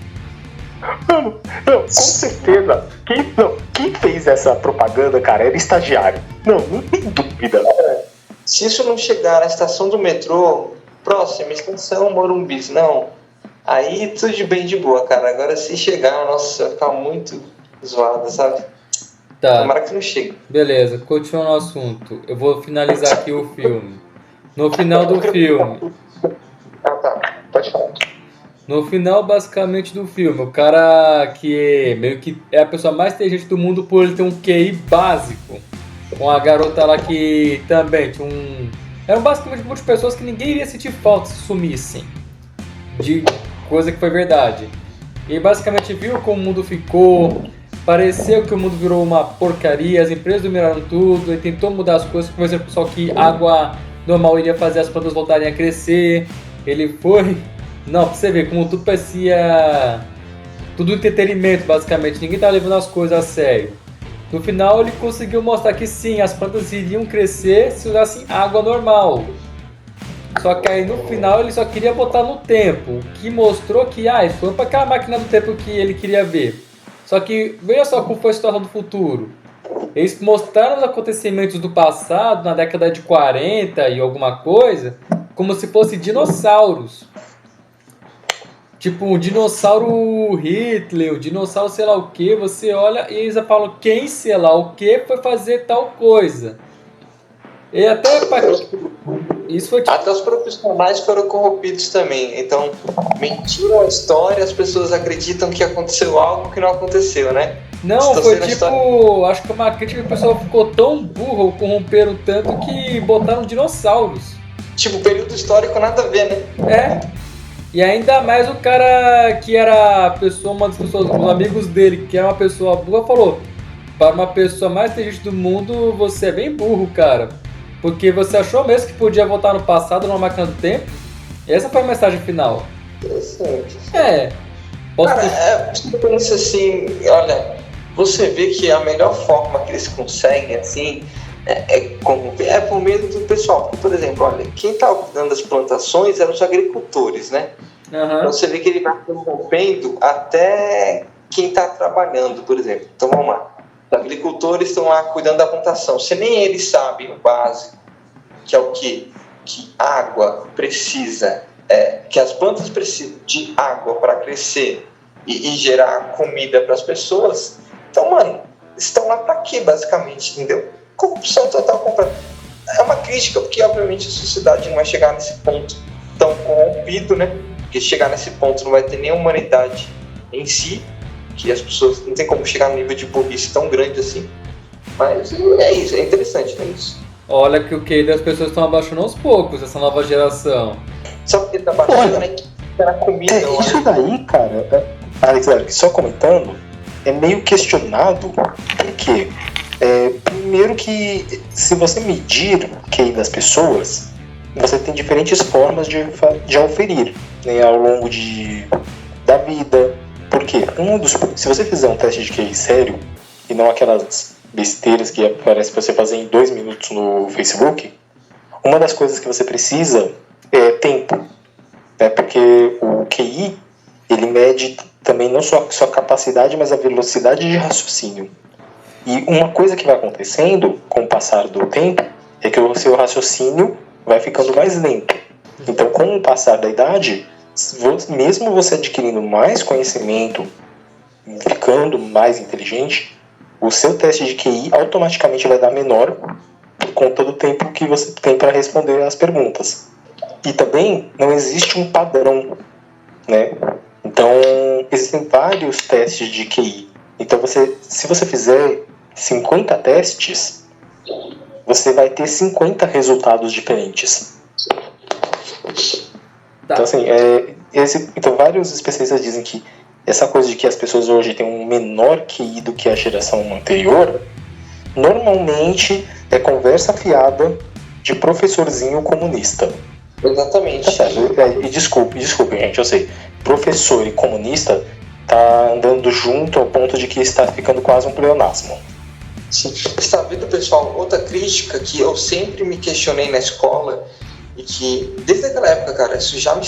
C: Não, com certeza. Quem fez essa propaganda, cara, era estagiário. Não tem dúvida.
B: Se isso não chegar na estação do metrô, próxima estação Morumbis, não. Aí tudo de bem de boa, cara. Agora se chegar, nossa, vai ficar muito zoado, sabe?
A: Tá.
B: Tomara que não chegue.
A: Beleza, continuando o assunto. Eu vou finalizar aqui o filme. No final do filme.
B: Tá. Pode falar.
A: No final, basicamente, do filme, o cara que meio que é a pessoa mais inteligente do mundo por ele ter um QI básico. Com a garota lá que também tinha eram basicamente muitas pessoas que ninguém iria sentir falta se sumissem. De coisa que foi verdade. E basicamente viu como o mundo ficou. Pareceu que o mundo virou uma porcaria, as empresas dominaram tudo, ele tentou mudar as coisas, por exemplo, só que água normal iria fazer as plantas voltarem a crescer. Ele foi... Não, pra você ver como tudo parecia... Tudo entretenimento, basicamente, ninguém tava levando as coisas a sério. No final ele conseguiu mostrar que sim, as plantas iriam crescer se usassem água normal. Só que aí no final ele só queria botar no tempo, o que mostrou que isso foi para aquela máquina do tempo que ele queria ver. Só que veja só como foi a situação do futuro. Eles mostraram os acontecimentos do passado, na década de 40 e alguma coisa, como se fossem dinossauros. Tipo, um dinossauro Hitler, um dinossauro sei lá o que, você olha e eles falam quem sei lá o que foi fazer tal coisa. E até isso foi tipo.
B: Até os profissionais foram corrompidos também. Então, mentiram a história, as pessoas acreditam que aconteceu algo que não aconteceu, né?
A: Não, foi
B: Distorceram a história.
A: tipo. Acho que uma crítica que o pessoal ficou tão burro, corromperam tanto que botaram dinossauros.
B: Tipo, período histórico nada a ver, né?
A: É. E ainda mais o cara que era a pessoa, uma das pessoas, os amigos dele, que era uma pessoa burra, falou: para uma pessoa mais inteligente do mundo, você é bem burro, cara. Porque você achou mesmo que podia voltar no passado numa máquina do tempo? Essa foi a mensagem final.
B: Interessante.
A: Posso
B: Cara, você pensa assim, olha, você vê que a melhor forma que eles conseguem, assim, é por meio do pessoal. Porque, por exemplo, olha, quem está cuidando das plantações eram os agricultores, né?
A: Aham.
B: Então você vê que ele vai corrompendo até quem está trabalhando, por exemplo. Então vamos lá. Os agricultores estão lá cuidando da plantação. Se nem eles sabem o básico, que é o quê? Que água precisa, que as plantas precisam de água para crescer e gerar comida para as pessoas. Então, mano, estão lá para quê, basicamente, entendeu? Corrupção total completa. É uma crítica, porque obviamente a sociedade não vai chegar nesse ponto tão corrompido, né? Porque chegar nesse ponto não vai ter nem a humanidade em si, que as pessoas não tem como chegar no nível de burrice tão grande assim. Mas é isso, é interessante, é isso.
A: Olha que o QI das pessoas estão abaixando aos poucos, essa nova geração.
B: Só porque tá baixando, né? Que era comida.
C: Isso daí, cara, Alexandre, só comentando, é meio questionado, porque primeiro que se você medir o QI das pessoas, você tem diferentes formas de auferir, né, ao longo da vida. Porque se você fizer um teste de QI sério, e não aquelas besteiras que aparece você fazer em 2 minutos no Facebook, uma das coisas que você precisa é tempo, né? Porque o QI, ele mede também não só a sua capacidade, mas a velocidade de raciocínio. E uma coisa que vai acontecendo com o passar do tempo é que o seu raciocínio vai ficando mais lento. Então, com o passar da idade, mesmo você adquirindo mais conhecimento, ficando mais inteligente, o seu teste de QI automaticamente vai dar menor por conta do tempo que você tem para responder as perguntas. E também não existe um padrão, né? Então, existem vários testes de QI. Então, se você fizer 50 testes, você vai ter 50 resultados diferentes.
A: Tá.
C: Então, assim, então, vários especialistas dizem que essa coisa de que as pessoas hoje têm um menor QI do que a geração anterior, normalmente é conversa fiada de professorzinho comunista.
B: Exatamente.
C: E desculpe, gente, eu sei. Professor e comunista tá andando junto ao ponto de que está ficando quase um pleonasmo.
B: Sim. Está vendo, pessoal, outra crítica que eu sempre me questionei na escola e que, desde aquela época, cara, isso já me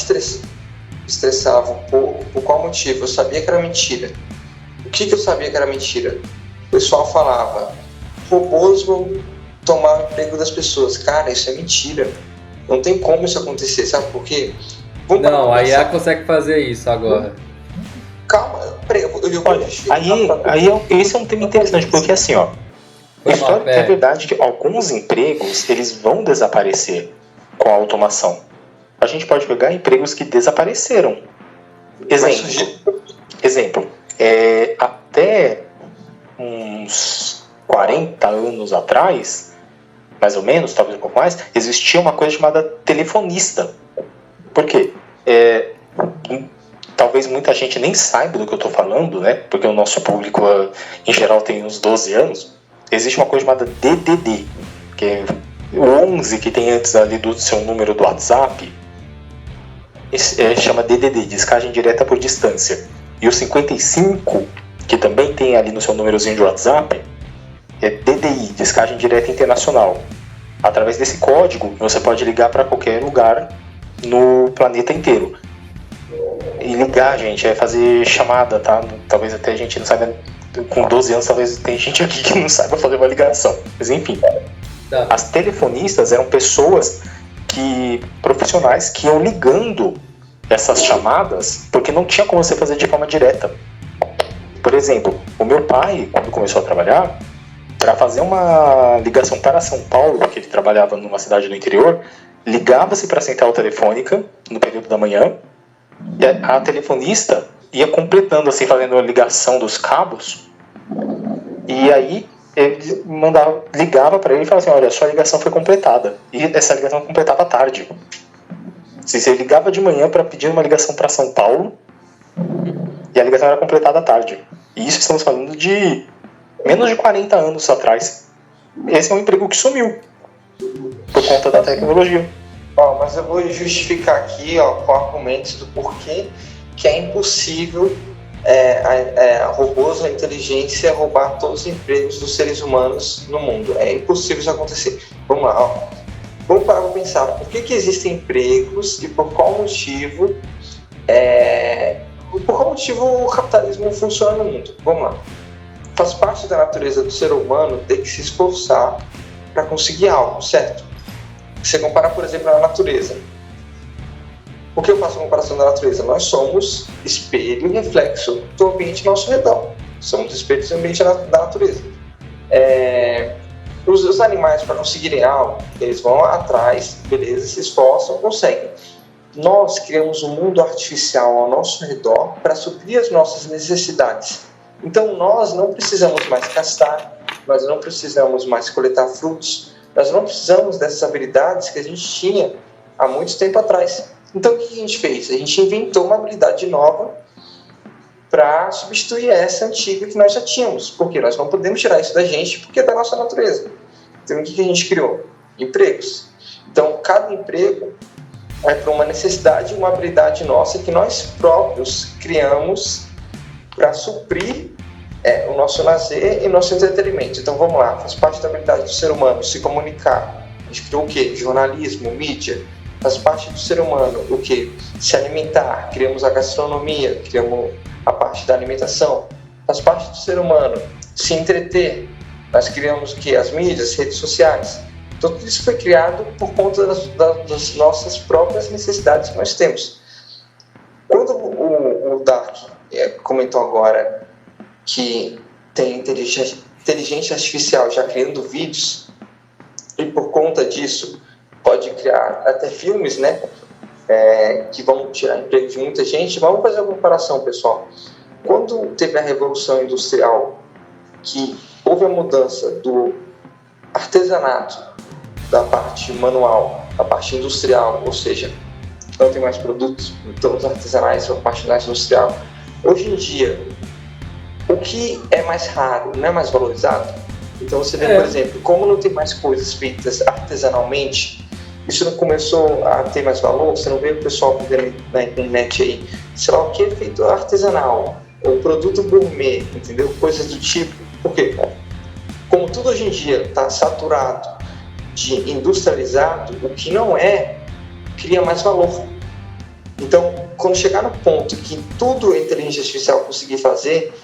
B: estressava um pouco. Por qual motivo? Eu sabia que era mentira. O que eu sabia que era mentira? O pessoal falava: robôs vão tomar o emprego das pessoas. Cara, isso é mentira. Não tem como isso acontecer, sabe por quê?
A: Não, a IA consegue fazer isso agora.
B: Calma, peraí, eu vou
C: esse é um tema interessante, porque assim, ó, é verdade que alguns empregos, eles vão desaparecer com a automação. A gente pode pegar empregos que desapareceram. Exemplo, até uns 40 anos atrás, mais ou menos, talvez um pouco mais, existia uma coisa chamada telefonista. Por quê? Talvez muita gente nem saiba do que eu estou falando, né? Porque o nosso público, em geral, tem uns 12 anos. Existe uma coisa chamada DDD, que é o 11 que tem antes ali do seu número do WhatsApp, chama DDD, descagem direta por distância. E o 55, que também tem ali no seu númerozinho de WhatsApp, é DDI, descagem direta internacional. Através desse código, você pode ligar para qualquer lugar no planeta inteiro. E ligar, gente, é fazer chamada, tá? Talvez até a gente não saiba, com 12 anos, talvez tem gente aqui que não saiba fazer uma ligação. Mas enfim,
A: tá.
C: As telefonistas eram pessoas profissionais que iam ligando essas chamadas porque não tinha como você fazer de forma direta. Por exemplo, o meu pai, quando começou a trabalhar, para fazer uma ligação para São Paulo, porque ele trabalhava numa cidade do interior, ligava-se para a central telefônica no período da manhã, e a telefonista ia completando, assim, fazendo a ligação dos cabos, e aí ele ligava para ele e falava assim: olha, sua ligação foi completada. E essa ligação completava à tarde. Se você ligava de manhã para pedir uma ligação para São Paulo, e a ligação era completada à tarde. E isso estamos falando de menos de 40 anos atrás. Esse é um emprego que sumiu por conta da tecnologia.
B: Mas eu vou justificar aqui, com argumentos do porquê que é impossível robôs ou inteligência roubar todos os empregos dos seres humanos no mundo. É impossível isso acontecer. Vamos lá, Vamos parar para pensar, por que existem empregos e por qual motivo o capitalismo funciona no mundo? Vamos lá. Faz parte da natureza do ser humano ter que se esforçar para conseguir algo, certo? Você compara, por exemplo, a natureza. Por que eu faço a comparação da natureza? Nós somos espelho e reflexo do ambiente ao nosso redor. Somos espelhos do ambiente da natureza. Os animais, para conseguirem algo, eles vão atrás, beleza, se esforçam, conseguem. Nós criamos um mundo artificial ao nosso redor para suprir as nossas necessidades. Então nós não precisamos mais castar, nós não precisamos mais coletar frutos, nós não precisamos dessas habilidades que a gente tinha há muito tempo atrás. Então o que a gente fez? A gente inventou uma habilidade nova para substituir essa antiga que nós já tínhamos, porque nós não podemos tirar isso da gente porque é da nossa natureza. Então o que a gente criou? Empregos. Então cada emprego é para uma necessidade, uma habilidade nossa que nós próprios criamos para suprir o nosso lazer e nosso entretenimento. Então vamos lá, faz parte da habilidade do ser humano se comunicar. A gente criou o quê? Jornalismo, mídia. Faz parte do ser humano o quê? Se alimentar. Criamos a gastronomia, criamos a parte da alimentação. Faz parte do ser humano se entreter. Nós criamos o quê? As mídias, as redes sociais. Então tudo isso foi criado por conta das nossas próprias necessidades que nós temos. Quando o Dark comentou agora que tem inteligência artificial já criando vídeos, e por conta disso pode criar até filmes, né, que vão tirar emprego de muita gente. Vamos fazer uma comparação, pessoal. Quando teve a Revolução Industrial, que houve a mudança do artesanato, da parte manual, da parte industrial, ou seja, não tem mais produtos todos artesanais, a parte industrial. Hoje em dia, o que é mais raro não é mais valorizado. Então você vê, por exemplo, como não tem mais coisas feitas artesanalmente, isso não começou a ter mais valor. Você não vê o pessoal vendo na internet aí, sei lá o que é feito artesanal, ou produto gourmet, entendeu? Coisas do tipo. Por quê? Como tudo hoje em dia está saturado de industrializado, o que não cria mais valor. Então, quando chegar no ponto que tudo a inteligência artificial conseguir fazer,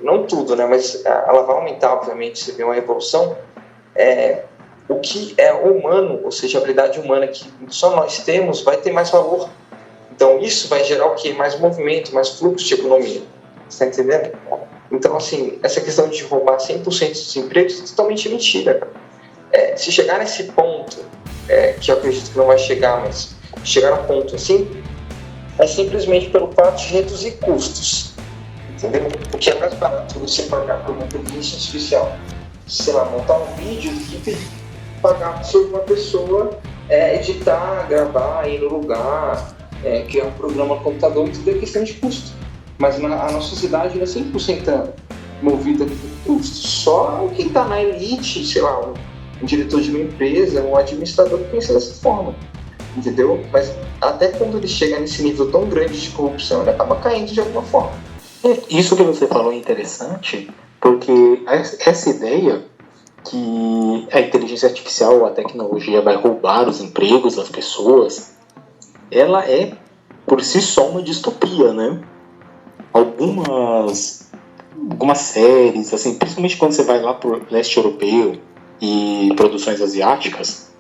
B: não tudo, né, mas ela vai aumentar, obviamente, você vê uma evolução, o que é humano, ou seja, a habilidade humana que só nós temos, vai ter mais valor. Então, isso vai gerar o quê? Mais movimento, mais fluxo de economia. Você está entendendo? Então, assim, essa questão de roubar 100% dos empregos é totalmente mentira, cara. Se chegar nesse ponto, que eu acredito que não vai chegar, mas chegar no ponto assim, é simplesmente pelo fato de reduzir custos, entendeu? Porque é mais barato você pagar por uma inteligência artificial, sei lá, montar um vídeo e pagar sobre uma pessoa editar, gravar, ir no lugar, criar um programa no computador, tudo é questão de custo. Mas a nossa sociedade não é 100% movida por custo. Só quem está na elite, sei lá, um diretor de uma empresa, um administrador que pensa dessa forma, entendeu? Mas até quando ele chega nesse nível tão grande de corrupção, ele acaba caindo de alguma forma.
C: Isso que você falou é interessante, porque essa ideia que a inteligência artificial, a tecnologia vai roubar os empregos das pessoas, ela é por si só uma distopia, né? Algumas séries, assim, principalmente quando você vai lá pro leste europeu e produções asiáticas,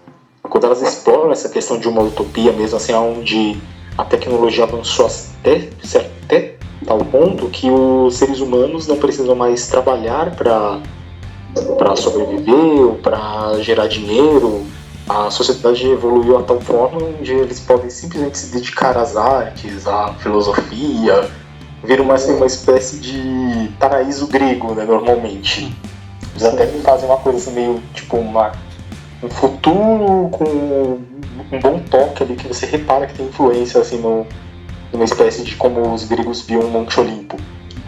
C: quando elas exploram essa questão de uma utopia mesmo, assim, onde a tecnologia avançou até tal ponto que os seres humanos não precisam mais trabalhar para sobreviver ou para gerar dinheiro. A sociedade evoluiu a tal forma onde eles podem simplesmente se dedicar às artes, à filosofia, vira uma espécie de paraíso grego, né, normalmente. Eles até fazem uma coisa assim, meio tipo um futuro com um bom toque ali que você repara que tem influência assim numa espécie de como os gregos viam o Monte Olimpo.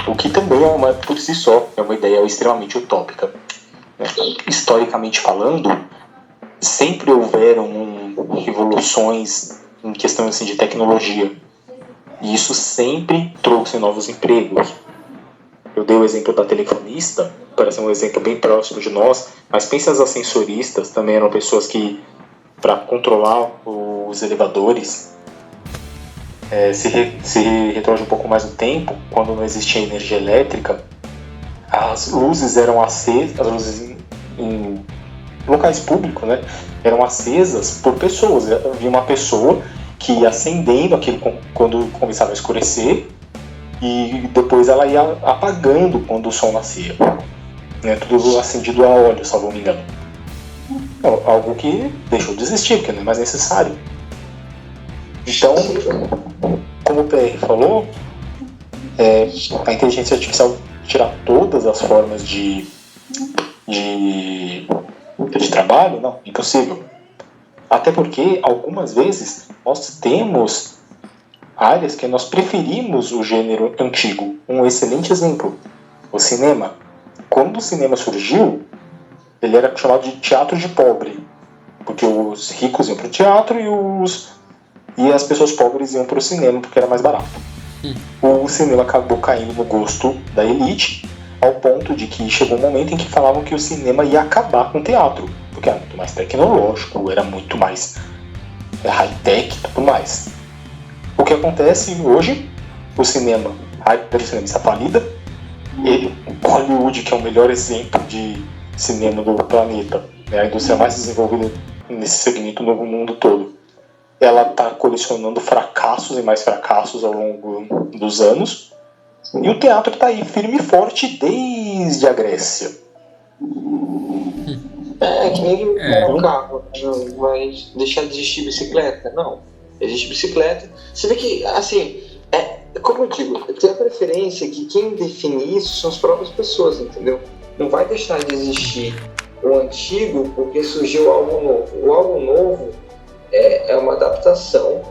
C: O que também por si só é uma ideia extremamente utópica. Historicamente falando, sempre houveram revoluções em questão assim, de tecnologia. E isso sempre trouxe novos empregos. Eu dei o exemplo da telefonista, parece um exemplo bem próximo de nós, mas pensa as ascensoristas, também eram pessoas que, para controlar os elevadores, se retroage um pouco mais no tempo, quando não existia energia elétrica, as luzes eram acesas, as luzes em locais públicos, né, eram acesas por pessoas. Havia uma pessoa que ia acendendo aquilo quando começava a escurecer e depois ela ia apagando quando o sol nascia, né, tudo acendido a óleo, salvo me engano. Algo que deixou de existir, porque não é mais necessário. Então, como o PR falou, a inteligência artificial tirar todas as formas de trabalho, não, impossível. Até porque, algumas vezes, nós temos áreas que nós preferimos o gênero antigo. Um excelente exemplo, o cinema. Quando o cinema surgiu, ele era chamado de teatro de pobre, porque os ricos iam para o teatro e as pessoas pobres iam para o cinema porque era mais barato. O cinema acabou caindo no gosto da elite, ao ponto de que chegou um momento em que falavam que o cinema ia acabar com o teatro, porque era muito mais tecnológico, era muito mais high-tech e tudo mais. O que acontece hoje, o cinema está falida, Hollywood, que é o melhor exemplo de cinema do planeta, né, a indústria mais desenvolvida nesse segmento no mundo todo, ela está colecionando fracassos e mais fracassos ao longo dos anos, e o teatro está aí firme e forte desde a Grécia.
B: Que nem um carro, não vai deixar de existir bicicleta, não. Existe bicicleta. Você vê que, assim, como eu digo, tem a preferência que quem define isso são as próprias pessoas, entendeu? Não vai deixar de existir o antigo porque surgiu algo novo. O algo novo é uma adaptação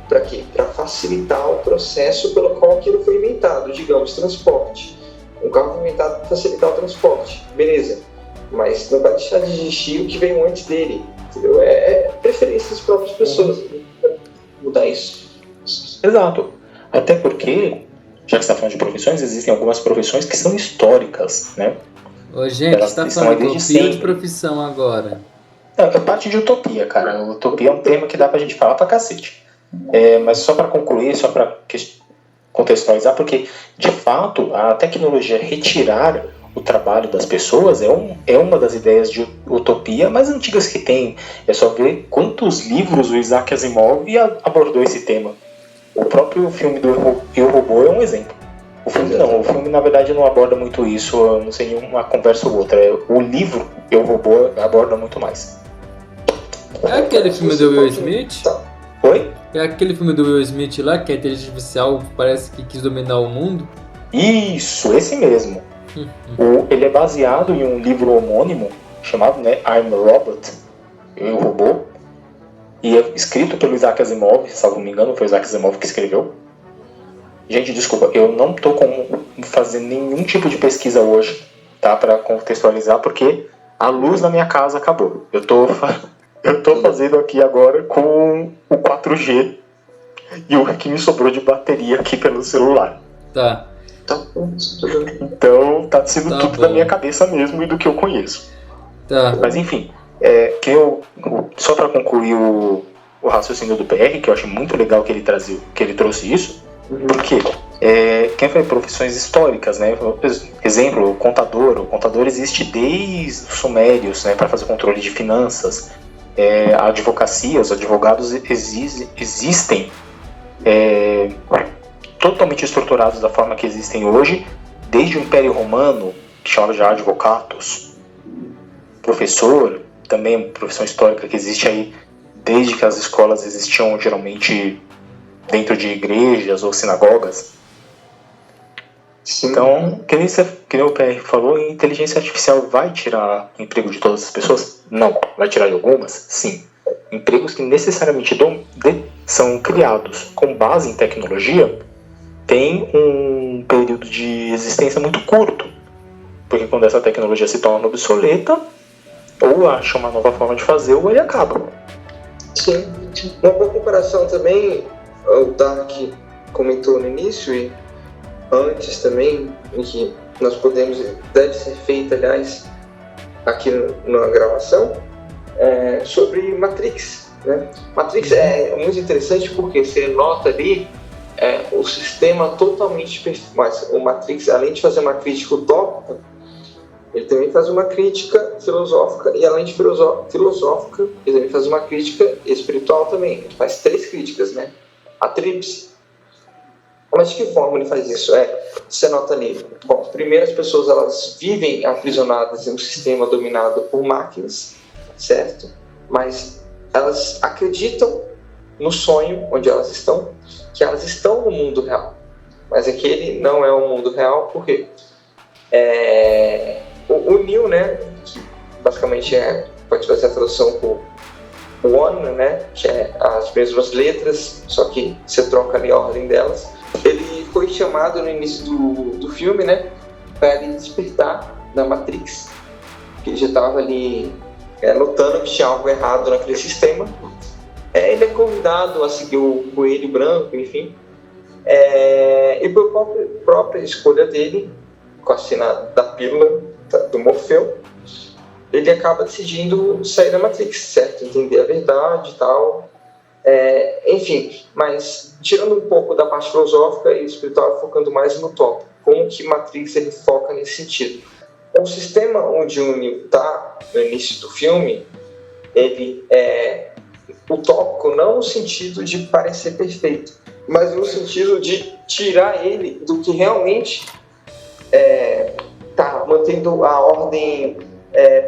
B: para quê? Para facilitar o processo pelo qual aquilo foi inventado, digamos, transporte. Um carro foi inventado para facilitar o transporte, beleza. Mas não vai deixar de existir o que veio antes dele, entendeu? É preferência das próprias pessoas. Mudar isso.
C: Exato. Até porque, já que você está falando de profissões, existem algumas profissões que são históricas, né?
A: Ô, gente, você está falando de utopia ou de profissão agora?
C: É parte de utopia, cara. Utopia é um tema que dá pra gente falar pra cacete. Mas só para concluir, só para contextualizar, porque, de fato, a tecnologia retirar o trabalho das pessoas é uma das ideias de utopia mais antigas que tem. É só ver quantos livros o Isaac Asimov abordou esse tema. O próprio filme do Eu, Robô é um exemplo. O filme na verdade não aborda muito isso, eu não sei uma conversa ou outra. O livro Eu, Robô aborda muito mais.
A: É aquele filme do Will Smith?
C: Oi?
A: É aquele filme do Will Smith lá, que a inteligência artificial parece que quis dominar o mundo?
C: Isso, esse mesmo. Ele é baseado em um livro homônimo chamado, né, I'm a Robot, Eu, Robô, e é escrito pelo Isaac Asimov, salvo me engano, foi o Isaac Asimov que escreveu. Gente, desculpa, eu não estou fazendo nenhum tipo de pesquisa hoje, tá, para contextualizar, porque a luz na minha casa acabou. Eu tô fazendo aqui agora com o 4G e o que me sobrou de bateria aqui pelo celular.
A: Tá.
C: Então tá sendo tudo da minha cabeça mesmo e do que eu conheço.
A: Tá.
C: Mas enfim, só para concluir o raciocínio do PR, que eu acho muito legal que ele trouxe isso, porque quem foi profissões históricas, né? Exemplo, o contador existe desde os sumérios, né, para fazer controle de finanças. A advocacia, os advogados existem totalmente estruturados da forma que existem hoje, desde o Império Romano, que chamava de advocatus, professor, também profissão histórica que existe aí desde que as escolas existiam geralmente dentro de igrejas ou sinagogas.
B: Sim.
C: Então, que nem o PR falou, a inteligência artificial vai tirar o emprego de todas as pessoas? Não. Vai tirar de algumas? Sim. Empregos que necessariamente são criados com base em tecnologia têm um período de existência muito curto. Porque quando essa tecnologia se torna obsoleta, ou acha uma nova forma de fazer, ou ele acaba.
B: Sim. Uma boa comparação também, o Dark comentou no início e antes também, em que nós deve ser feita, aliás, aqui na gravação, sobre Matrix, né? Matrix é muito interessante porque você nota ali o sistema totalmente perfeito, mas o Matrix, além de fazer uma crítica utópica, ele também faz uma crítica filosófica, e além de filosófica, ele também faz uma crítica espiritual também. Ele faz 3 críticas, né? A tríplice. Mas de que forma ele faz isso? Você nota ali, bom, primeiro as pessoas elas vivem aprisionadas em um sistema dominado por máquinas, certo? Mas elas acreditam no sonho onde elas estão, que elas estão no mundo real. Mas aquele não é o mundo real, porque o Neo, né, que basicamente pode fazer a tradução por One, né, que é as mesmas letras, só que você troca ali a ordem delas. Ele foi chamado no início do filme, né, para ele despertar da Matrix, que ele já estava ali notando que tinha algo errado naquele sistema. Ele é convidado a seguir o Coelho Branco, enfim, e por própria escolha dele, com a cena da pílula do Morfeu, ele acaba decidindo sair da Matrix, certo? Entender a verdade e tal. Enfim, mas tirando um pouco da parte filosófica e espiritual, focando mais no tópico, como que Matrix ele foca nesse sentido. O sistema onde o Neo está no início do filme, ele é utópico não no sentido de parecer perfeito, mas no sentido de tirar ele do que realmente está mantendo a ordem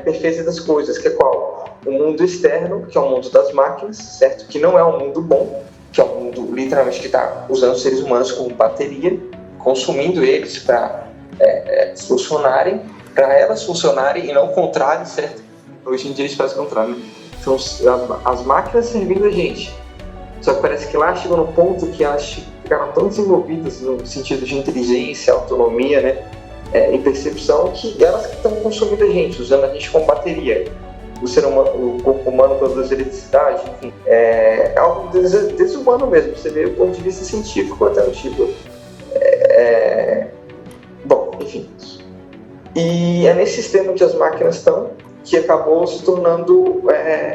B: perfeita das coisas, que é qual? O mundo externo, que é o mundo das máquinas, certo? Que não é um mundo bom, que é um mundo literalmente que está usando os seres humanos como bateria, consumindo eles para funcionarem, para elas funcionarem e não o contrário, certo? Hoje em dia eles fazem o contrário, né? São as máquinas servindo a gente. Só que parece que lá chegou no ponto que elas ficaram tão desenvolvidas no sentido de inteligência, autonomia, né? E percepção, que elas que estão consumindo a gente, usando a gente como bateria. O ser humano, o corpo humano produz eletricidade, enfim, é algo desumano mesmo. Você vê o ponto de vista científico até no tipo. Bom, enfim. E é nesse sistema que as máquinas estão que acabou se tornando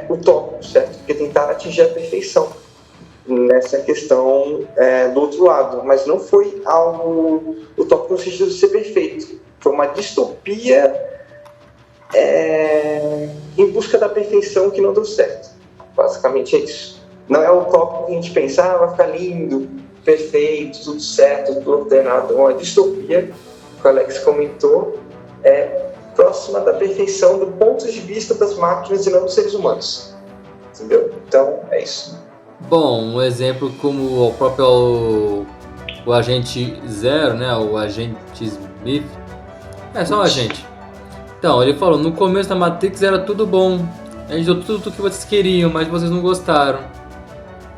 B: utópico, certo? Porque tentaram atingir a perfeição nessa questão do outro lado, mas não foi algo utópico no sentido de ser perfeito. Foi uma distopia em busca da perfeição que não deu certo. Basicamente é isso. Não é utópico que a gente pensa, vai ficar lindo, perfeito, tudo certo, tudo ordenado. Uma distopia, que o Alex comentou, próxima da perfeição do ponto de vista das máquinas e não dos seres humanos. Entendeu? Então, é isso.
A: Bom, um exemplo como o próprio o agente Zero, né? O agente Smith. Só o agente. Então, ele falou, no começo da Matrix era tudo bom. A gente deu tudo o que vocês queriam, mas vocês não gostaram.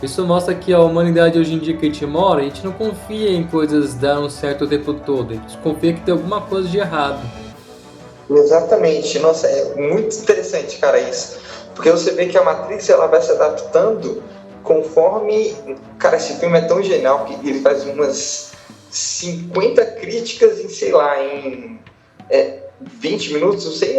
A: Isso mostra que a humanidade hoje em dia que a gente mora, a gente não confia em coisas darem certo o tempo todo. A gente confia que tem alguma coisa de errado.
B: Exatamente. Nossa, é muito interessante, cara, isso. Porque você vê que a Matrix ela vai se adaptando conforme... Cara, esse filme é tão genial que ele faz umas 50 críticas em, sei lá, em 20 minutos, não sei,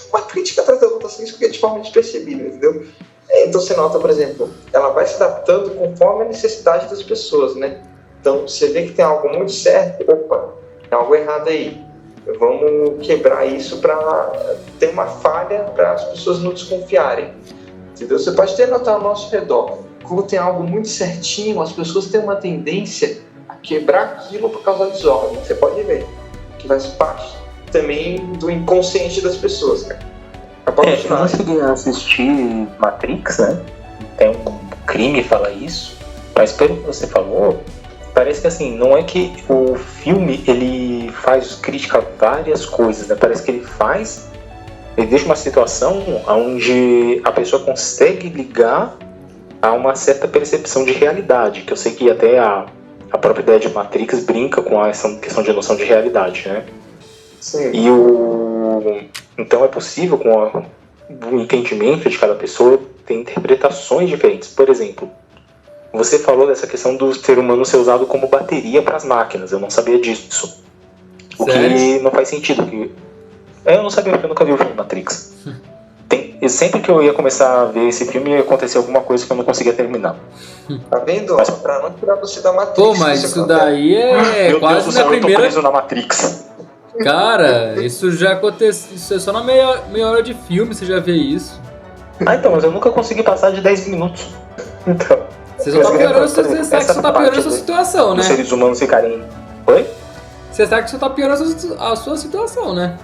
B: uma crítica atrás da outra, assim, porque é de forma despercebida, entendeu? Então você nota, por exemplo, ela vai se adaptando conforme a necessidade das pessoas, né? Então você vê que tem algo muito certo, opa, tem algo errado aí. Vamos quebrar isso para ter uma falha para as pessoas não desconfiarem. Entendeu? Você pode até notar ao nosso redor. quando tem algo muito certinho, as pessoas têm uma tendência a quebrar aquilo por causa da desordem. Você pode ver que faz parte também do inconsciente das pessoas, cara.
C: Eu não cheguei a assistir Matrix, né? Tem um crime fala isso, mas pelo que você falou, parece que assim, não é que o filme ele faz crítica a várias coisas, né? Parece que ele deixa uma situação onde a pessoa consegue ligar a uma certa percepção de realidade, que eu sei que até a própria ideia de Matrix brinca com essa questão de noção de realidade, né?
B: Sim.
C: Então é possível, com o entendimento de cada pessoa, ter interpretações diferentes. Por exemplo, você falou dessa questão do ser humano ser usado como bateria para as máquinas. Eu não sabia disso. O que não faz sentido. Eu não sabia, porque eu nunca vi o filme Matrix. Sempre que eu ia começar a ver esse filme, ia acontecer alguma coisa que eu não conseguia terminar.
B: Tá vendo?
C: Mas,
B: pra não tirar você da Matrix.
A: Pô, mas isso daí é
C: meu
A: quase
C: Deus do céu,
A: na primeira...
C: eu tô preso na Matrix.
A: Cara, isso já acontece. Isso é só na meia hora de filme você já vê isso.
C: Então, mas eu nunca consegui passar de 10 minutos. Então.
A: Você só tá piorando, você sabe que você tá piorando a sua situação, né?
C: Os seres humanos ficarem. Oi?
A: Você sabe que você tá piorando a sua situação, né?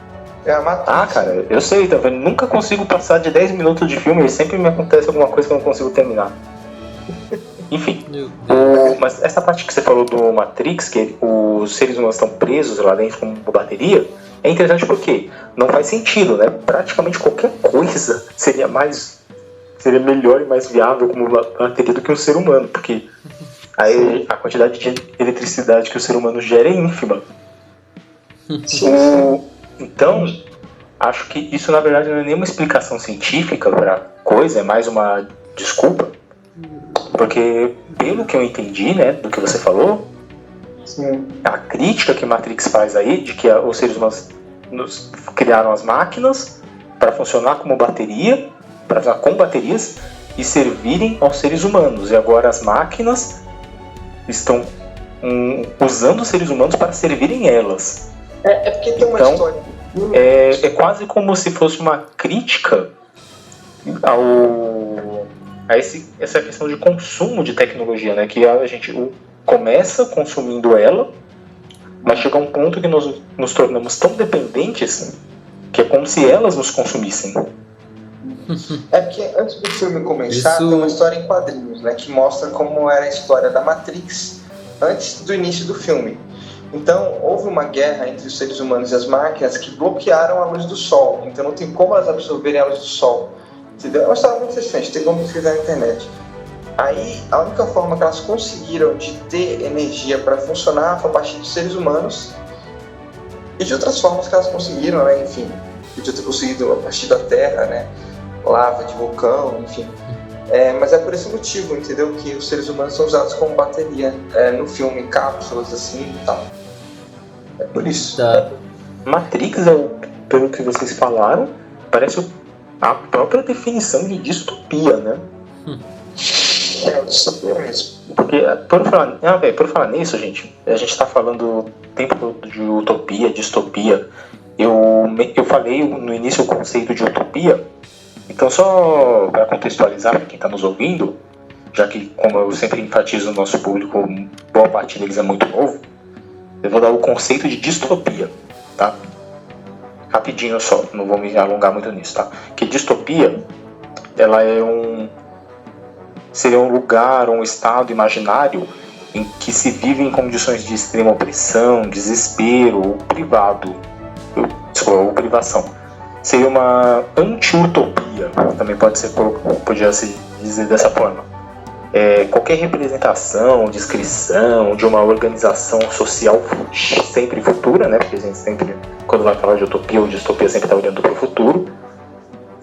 B: É a Matrix.
C: Ah, cara, eu sei, tá vendo? Nunca consigo passar de 10 minutos de filme e sempre me acontece alguma coisa que eu não consigo terminar. Enfim. Mas essa parte que você falou do Matrix, que os seres humanos estão presos lá dentro como bateria, é interessante porque não faz sentido, né? Praticamente qualquer coisa seria melhor e mais viável como bateria do que um ser humano, porque a quantidade de eletricidade que o ser humano gera é ínfima. Então, acho que isso na verdade não é nenhuma explicação científica para a coisa, é mais uma desculpa. Porque, pelo que eu entendi, né, do que você falou,
B: Sim.
C: a crítica que Matrix faz aí, de que os seres humanos criaram as máquinas para funcionar como bateria, para funcionar com baterias e servirem aos seres humanos. E agora as máquinas estão usando os seres humanos para servirem elas.
B: É porque tem uma história.
C: É quase como se fosse uma crítica a essa questão de consumo de tecnologia, né? Que a gente começa consumindo ela, mas chega a um ponto que nós nos tornamos tão dependentes que é como se elas nos consumissem.
B: É porque antes do filme começar, tem uma história em quadrinhos, né? Que mostra como era a história da Matrix antes do início do filme. Então, houve uma guerra entre os seres humanos e as máquinas que bloquearam a luz do sol. Então não tem como elas absorverem a luz do sol. Entendeu? É uma história muito interessante, tem como pesquisar na internet. Aí, a única forma que elas conseguiram de ter energia para funcionar foi a partir dos seres humanos e de outras formas que elas conseguiram, né? Enfim, podia ter conseguido a partir da terra, né? Lava de vulcão, enfim. Mas é por esse motivo, entendeu? Que os seres humanos são usados como bateria no filme, cápsulas assim e tal. É por isso.
A: Tá.
C: Matrix, pelo que vocês falaram, parece a própria definição de distopia, né?
B: Distopia mesmo.
C: Porque, por falar nisso, gente, a gente tá falando o tempo todo de utopia, distopia. Eu falei no início o conceito de utopia, então só para contextualizar para quem está nos ouvindo, já que, como eu sempre enfatizo no nosso público, boa parte deles é muito novo, eu vou dar o conceito de distopia, tá? Rapidinho só, não vou me alongar muito nisso, tá? Que distopia, ela seria um lugar, um estado imaginário em que se vive em condições de extrema opressão, desespero, ou privação. Seria uma anti-utopia, também podia se dizer dessa forma. Qualquer representação, descrição de uma organização social sempre futura, né? Porque a gente sempre, quando vai falar de utopia ou distopia, sempre está olhando para o futuro,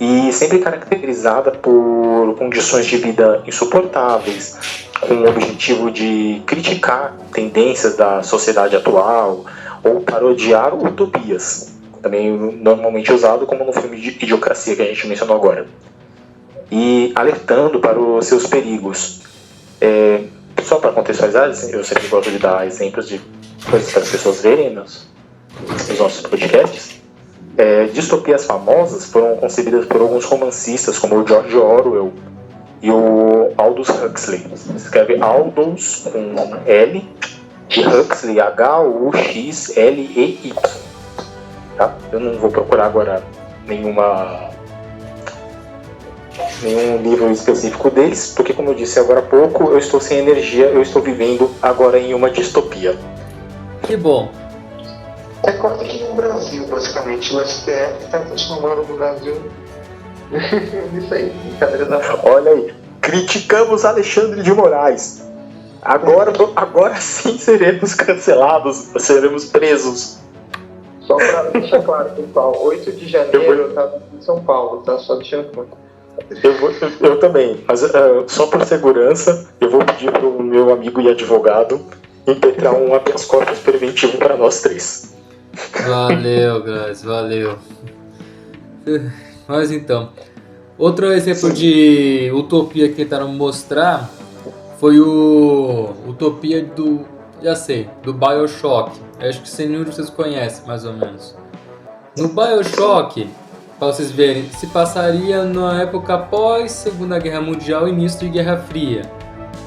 C: e sempre caracterizada por condições de vida insuportáveis, com o objetivo de criticar tendências da sociedade atual ou parodiar utopias, também normalmente usado como no filme de Idiocracia que a gente mencionou agora, e alertando para os seus perigos. Só para contextualizar, eu sempre gosto de dar exemplos de coisas para as pessoas verem nos nossos podcasts. Distopias famosas foram concebidas por alguns romancistas, como o George Orwell e o Aldous Huxley. Se escreve Aldous com L e Huxley, Huxley. Tá? Eu não vou procurar agora nenhum livro específico deles, porque como eu disse agora há pouco, eu estou sem energia, eu estou vivendo agora em uma distopia.
A: Que bom.
B: É quase que no Brasil, basicamente. O STF está transformando no Brasil. Isso aí, brincadeira da
C: Olha aí, criticamos Alexandre de Moraes. Agora sim seremos cancelados, seremos presos.
B: Só pra deixar claro, pessoal, 8 de janeiro eu tava em São Paulo, tá? Só deixando claro.
C: Eu também, mas só por segurança, eu vou pedir pro meu amigo e advogado impetrar um habeas corpus preventivo para nós 3.
A: Valeu, guys, valeu. Mas então, outro exemplo de utopia que tentaram mostrar foi o utopia do, já sei, do BioShock. Acho que nenhum de vocês conhece, mais ou menos. No BioShock, para vocês verem, se passaria na época após Segunda Guerra Mundial e início de Guerra Fria,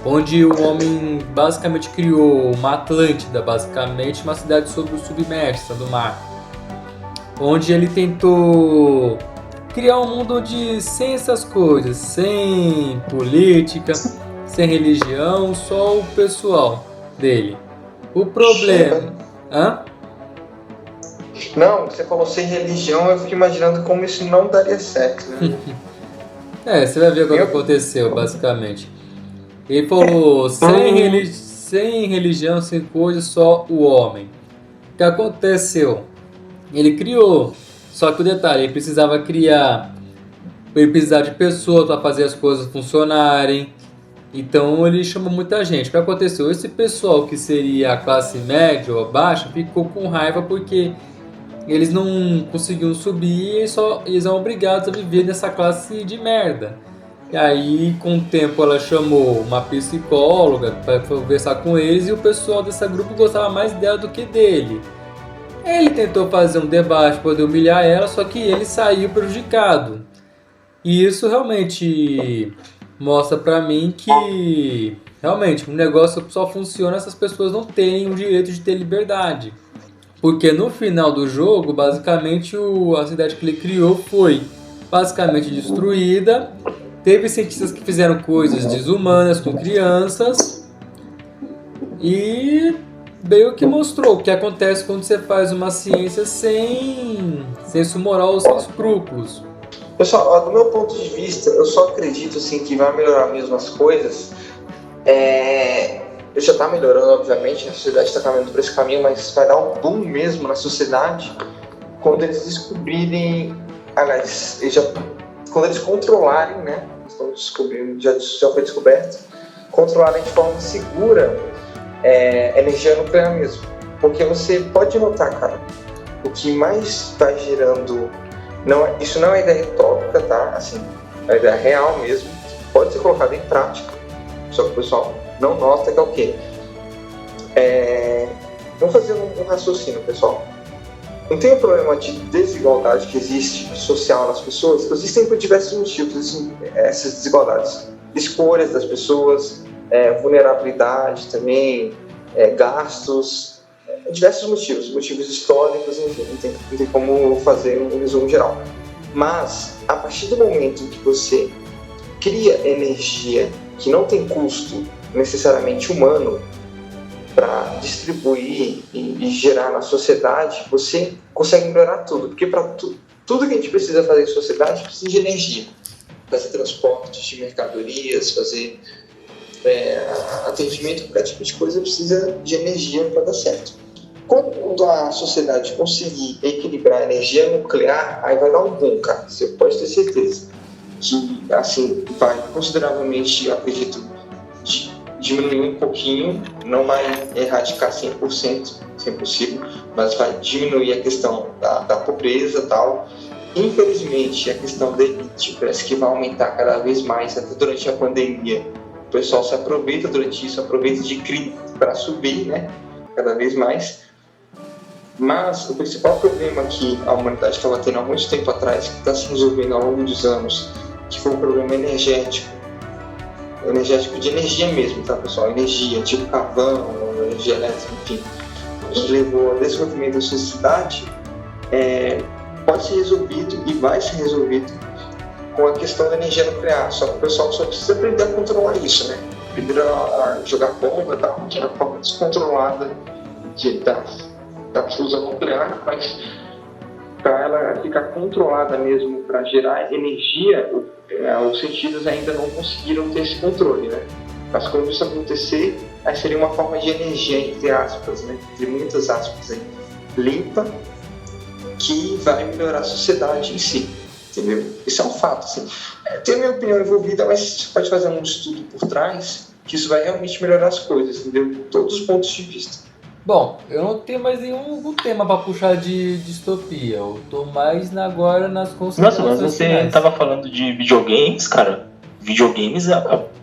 A: onde o homem basicamente criou uma Atlântida, basicamente uma cidade submersa do mar, onde ele tentou criar um mundo onde sem essas coisas, sem política, sem religião, só o pessoal dele. O problema... Hã?
B: Não, você falou sem religião, eu fico imaginando como isso não daria certo, né?
A: Você vai ver o que aconteceu, basicamente. Ele falou, sem religião, sem coisa, só o homem. O que aconteceu? Ele criou, só que o detalhe, ele precisava de pessoas para fazer as coisas funcionarem. Então ele chamou muita gente. O que aconteceu? Esse pessoal que seria a classe média ou baixa ficou com raiva porque eles não conseguiam subir e eles eram obrigados a viver nessa classe de merda. E aí, com o tempo, ela chamou uma psicóloga para conversar com eles e o pessoal desse grupo gostava mais dela do que dele. Ele tentou fazer um debate para poder humilhar ela, só que ele saiu prejudicado. E isso realmente mostra pra mim que realmente o negócio só funciona se as pessoas não têm o direito de ter liberdade. Porque no final do jogo, basicamente a cidade que ele criou foi basicamente destruída. Teve cientistas que fizeram coisas desumanas com crianças. E meio que mostrou o que acontece quando você faz uma ciência sem senso moral ou sem escrúpulos.
B: Pessoal, do meu ponto de vista, eu só acredito assim, que vai melhorar mesmo as coisas. Já está melhorando, obviamente, a sociedade está caminhando por esse caminho, mas vai dar um boom mesmo na sociedade quando eles descobrirem, quando eles controlarem, né? Estão descobrindo, já foi descoberto, controlarem de forma segura energia nuclear mesmo. Porque você pode notar, cara, o que mais está gerando, isso não é ideia utópica, tá? Assim, é ideia real mesmo, pode ser colocada em prática, só que o pessoal não nota, que é o quê? Vamos fazer um raciocínio, pessoal. Não tem um problema de desigualdade que existe social nas pessoas? Existem por diversos motivos essas desigualdades. Escolhas das pessoas, vulnerabilidade também, gastos, diversos motivos históricos, enfim, não tem como fazer um resumo geral. Mas, a partir do momento que você cria energia que não tem custo necessariamente humano para distribuir e gerar na sociedade, você consegue melhorar tudo. Porque para tudo que a gente precisa fazer em sociedade precisa de energia. Fazer transporte de mercadorias, fazer atendimento, qualquer tipo de coisa precisa de energia para dar certo. Quando a sociedade conseguir equilibrar a energia nuclear, aí vai dar um boom, cara. Você pode ter certeza que assim, vai consideravelmente, eu acredito, diminuir um pouquinho, não vai erradicar 100%, se é possível, mas vai diminuir a questão da pobreza e tal. Infelizmente, a questão da elite parece que vai aumentar cada vez mais, até durante a pandemia. O pessoal se aproveita durante isso, aproveita de crise para subir, né? Cada vez mais. Mas o principal problema que a humanidade estava tendo há muito tempo atrás, que está se resolvendo ao longo dos anos, que foi o problema energético. energético de energia mesmo, tá, pessoal? Energia, tipo carvão, energia elétrica, enfim, que levou ao desenvolvimento da sociedade, pode ser resolvido e vai ser resolvido com a questão da energia nuclear. Só que o pessoal só precisa aprender a controlar isso, né? Primeiro a jogar bomba, tá? Que é a forma descontrolada da fusão nuclear, mas para ela ficar controlada mesmo, para gerar energia, os cientistas ainda não conseguiram ter esse controle, né? Mas quando isso acontecer, aí seria uma forma de energia, entre aspas, né? Entre muitas aspas aí, limpa, que vai melhorar a sociedade em si, entendeu? Isso é um fato, assim. Tem a minha opinião envolvida, mas você pode fazer um estudo por trás que isso vai realmente melhorar as coisas, entendeu? De todos os pontos de vista.
A: Bom, eu não tenho mais nenhum tema pra puxar de distopia. Eu tô mais agora nas considerações.
C: Nossa, mas você
A: finais.
C: tava falando de videogames, cara. Videogames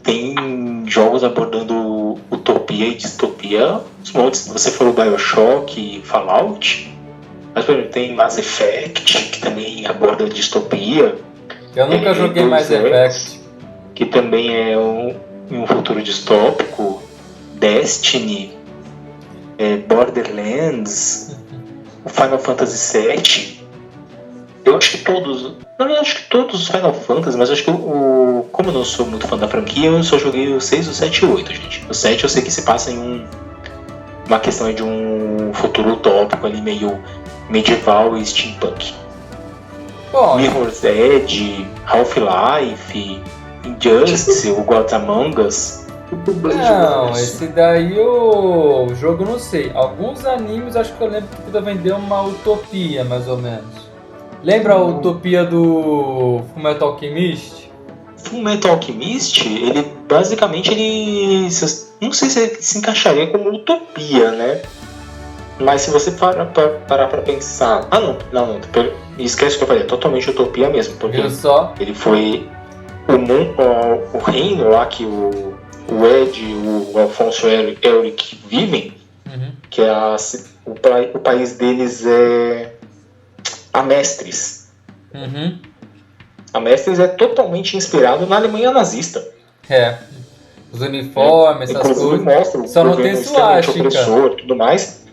C: tem jogos abordando utopia e distopia. Os montes. Você falou BioShock, Fallout. Mas, por exemplo, tem Mass Effect, que também aborda distopia.
A: Eu nunca joguei Mass Effect.
C: Que também é um futuro distópico. Destiny. Borderlands, o Final Fantasy VII. Eu acho que todos. Não, eu acho que todos os Final Fantasy, mas eu acho que como eu não sou muito fã da franquia, eu só joguei o 6, o 7 e o 8, gente. O 7 eu sei que se passa em uma questão de um futuro utópico ali, meio medieval e steampunk.
A: Bom,
C: Mirror's Edge, Half-Life, Injustice, o Gods Among Us.
A: não, esse daí o jogo eu não sei. Alguns animes acho que eu lembro que podia vender uma utopia, mais ou menos. Lembra a utopia do Fullmetal Alchemist?
C: Fullmetal Alchemist, ele basicamente não sei se se encaixaria como utopia, né? Mas se você parar pra pensar... não, esquece o que eu falei, é totalmente utopia mesmo, porque
A: Viu só?
C: ele foi o reino lá que o Ed e o Alfonso Eric vivem, que é o país deles é a Mestres. A Mestres é totalmente inspirado na Alemanha nazista.
A: Os uniformes, essas
C: Inclusive
A: coisas.
C: mostra o
A: Só não tem
C: governo extremamente
A: suástica.
C: opressor e tudo mais.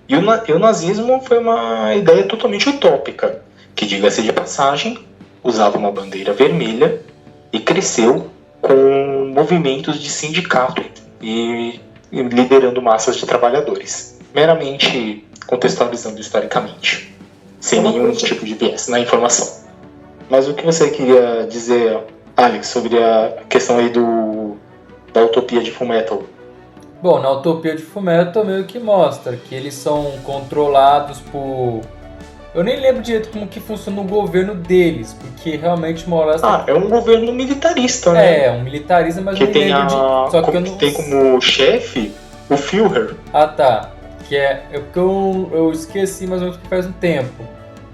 C: E o nazismo foi uma ideia totalmente utópica, que, diga-se de passagem, usava uma bandeira vermelha e cresceu com movimentos de sindicato e liderando massas de trabalhadores. Meramente contextualizando historicamente, sem nenhum tipo de viés na informação. Mas o que você queria dizer, Alex, sobre a questão aí da utopia de Fullmetal?
A: Bom, na utopia de Fullmetal meio que mostra que eles são controlados por... Eu nem lembro direito como que funciona o governo deles, porque realmente uma hora...
C: é um governo militarista, né?
A: Um militarista, mas
C: que
A: eu não
C: tem
A: lembro de... Só que eu não...
C: tem como chefe o Führer.
A: Ah, tá. Que porque eu esqueci mais ou menos que faz um tempo.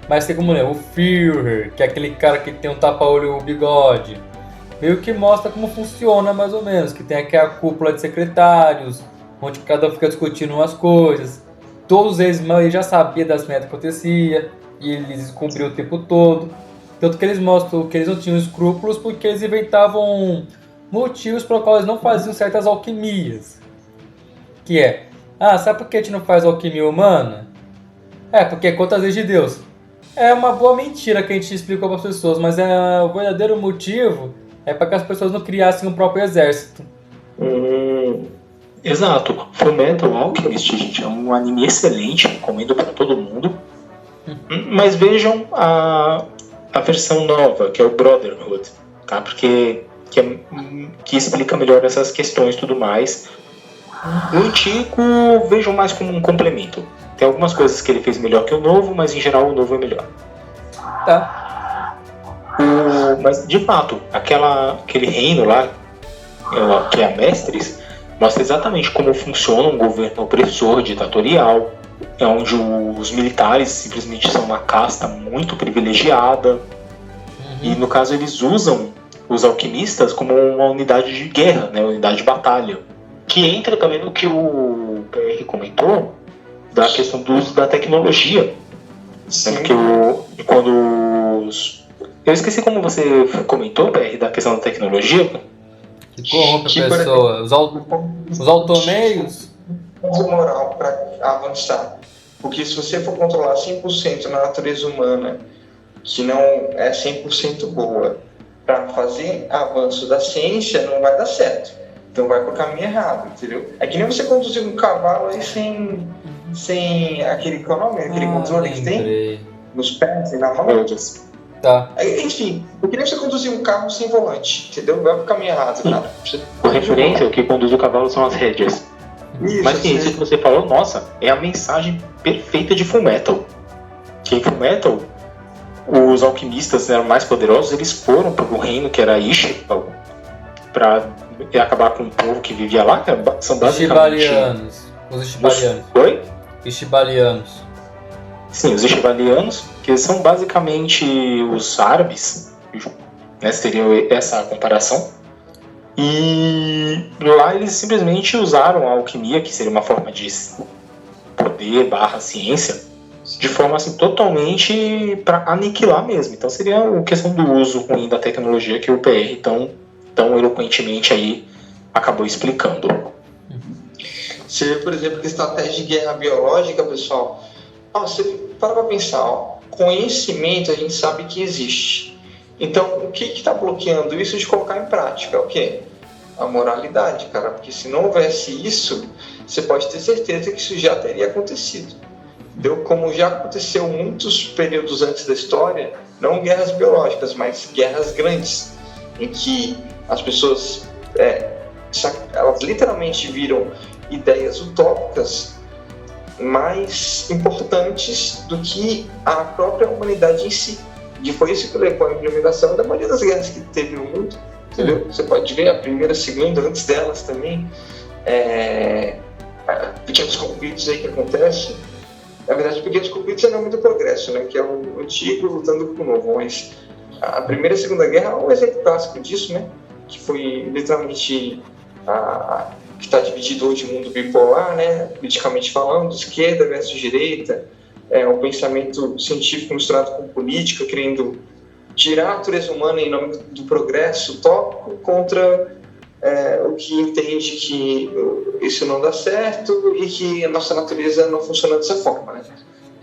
A: Mas tem como lembrar, o Führer, que é aquele cara que tem um tapa-olho e um bigode. Meio que mostra como funciona mais ou menos, que tem aqui a cúpula de secretários, onde cada um fica discutindo umas coisas. Todos eles já sabiam das merdas que acontecia, e eles descobriam o tempo todo. Tanto que eles mostram que eles não tinham escrúpulos porque eles inventavam motivos para os quais não faziam certas alquimias. Que sabe por que a gente não faz alquimia humana? Porque é contra as leis de Deus. É uma boa mentira que a gente explicou para as pessoas, mas o verdadeiro motivo é para que as pessoas não criassem um próprio exército.
C: Exato. Fullmetal Alchemist, gente, é um anime excelente, recomendo para todo mundo. Mas vejam a versão nova, que é o Brotherhood, tá? Porque que explica melhor essas questões e tudo mais. O antigo vejam mais como um complemento. Tem algumas coisas que ele fez melhor que o novo, mas em geral o novo é melhor.
A: Tá.
C: Mas de fato, aquele reino lá, que é a Mestres, mostra exatamente como funciona um governo opressor, ditatorial, onde os militares simplesmente são uma casta muito privilegiada. E no caso eles usam os alquimistas como uma unidade de guerra, né, unidade de batalha. Que entra também no que o PR comentou, da questão do uso da tecnologia. Sim. Porque quando eu esqueci como você comentou, PR, da questão da tecnologia.
A: Que corrompe
B: Que,
A: a
B: por
A: pessoa. Os automeios.
B: moral para avançar. Porque se você for controlar 100% na natureza humana, que não é 100% boa, para fazer avanço da ciência, não vai dar certo. Então vai pro caminho errado, entendeu? É que nem você conduzir um cavalo aí sem aquele controle que tem nos pés e na mão.
A: Tá.
B: Enfim, eu queria que você conduzir um carro sem volante, entendeu? Vai pro caminho errado, cara.
C: Por referência, o que conduz o cavalo são as rédeas.
B: Isso,
C: mas sim, isso que você falou, nossa, é a mensagem perfeita de Fullmetal. Que em Fullmetal, os alquimistas eram mais poderosos, eles foram para o reino que era Ishbal, para acabar com o povo que vivia lá, que são basicamente...
A: Os Ishbalianos.
C: Oi?
A: Ishbalianos.
C: Sim, os Ishbalianos, que são basicamente os árabes, né, seria essa a comparação. E lá eles simplesmente usaram a alquimia, que seria uma forma de poder / ciência, de forma assim totalmente para aniquilar mesmo. Então seria a questão do uso ruim da tecnologia que o PR tão eloquentemente aí acabou explicando.
B: Você vê, por exemplo, que estratégia de guerra biológica, pessoal, você para pensar, conhecimento a gente sabe que existe. Então, o que está bloqueando isso de colocar em prática? O quê? A moralidade, cara. Porque se não houvesse isso, você pode ter certeza que isso já teria acontecido. Entendeu? Como já aconteceu muitos períodos antes da história, não guerras biológicas, mas guerras grandes, em que as pessoas, elas literalmente viram ideias utópicas mais importantes do que a própria humanidade em si. E foi isso que levou à implementação da maioria das guerras que teve no mundo, entendeu? Você pode ver a primeira, a segunda, antes delas também, pequenos conflitos aí que acontecem. Na verdade, pequenos conflitos é nome do progresso, né? Que é o antigo lutando com o novo. Mas a primeira e a segunda guerra é um exemplo clássico disso, né? Que foi literalmente que está dividido hoje o mundo bipolar, né? Politicamente falando, esquerda versus direita. O pensamento científico misturado com política, querendo tirar a natureza humana em nome do progresso utópico contra o que entende que isso não dá certo e que a nossa natureza não funciona dessa forma, né?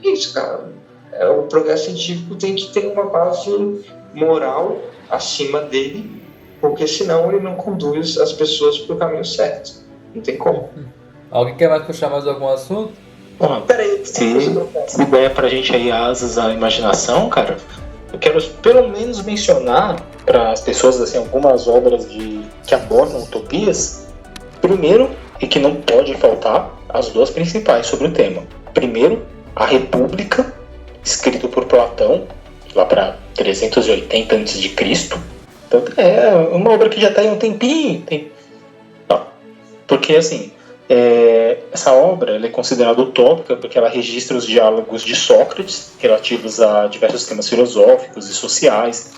B: É isso, cara. O progresso científico tem que ter uma base moral acima dele, porque senão ele não conduz as pessoas para o caminho certo. Não tem como.
A: Alguém quer mais puxar mais algum assunto?
C: Bom, se der pra gente aí asas à imaginação, cara, eu quero pelo menos mencionar para as pessoas assim, algumas obras que abordam utopias. Primeiro, e que não pode faltar, as duas principais sobre o tema. Primeiro, A República, escrito por Platão, lá para 380 a.C. Então é uma obra que já está aí um tempinho. Porque assim, essa obra ela é considerada utópica porque ela registra os diálogos de Sócrates relativos a diversos temas filosóficos e sociais,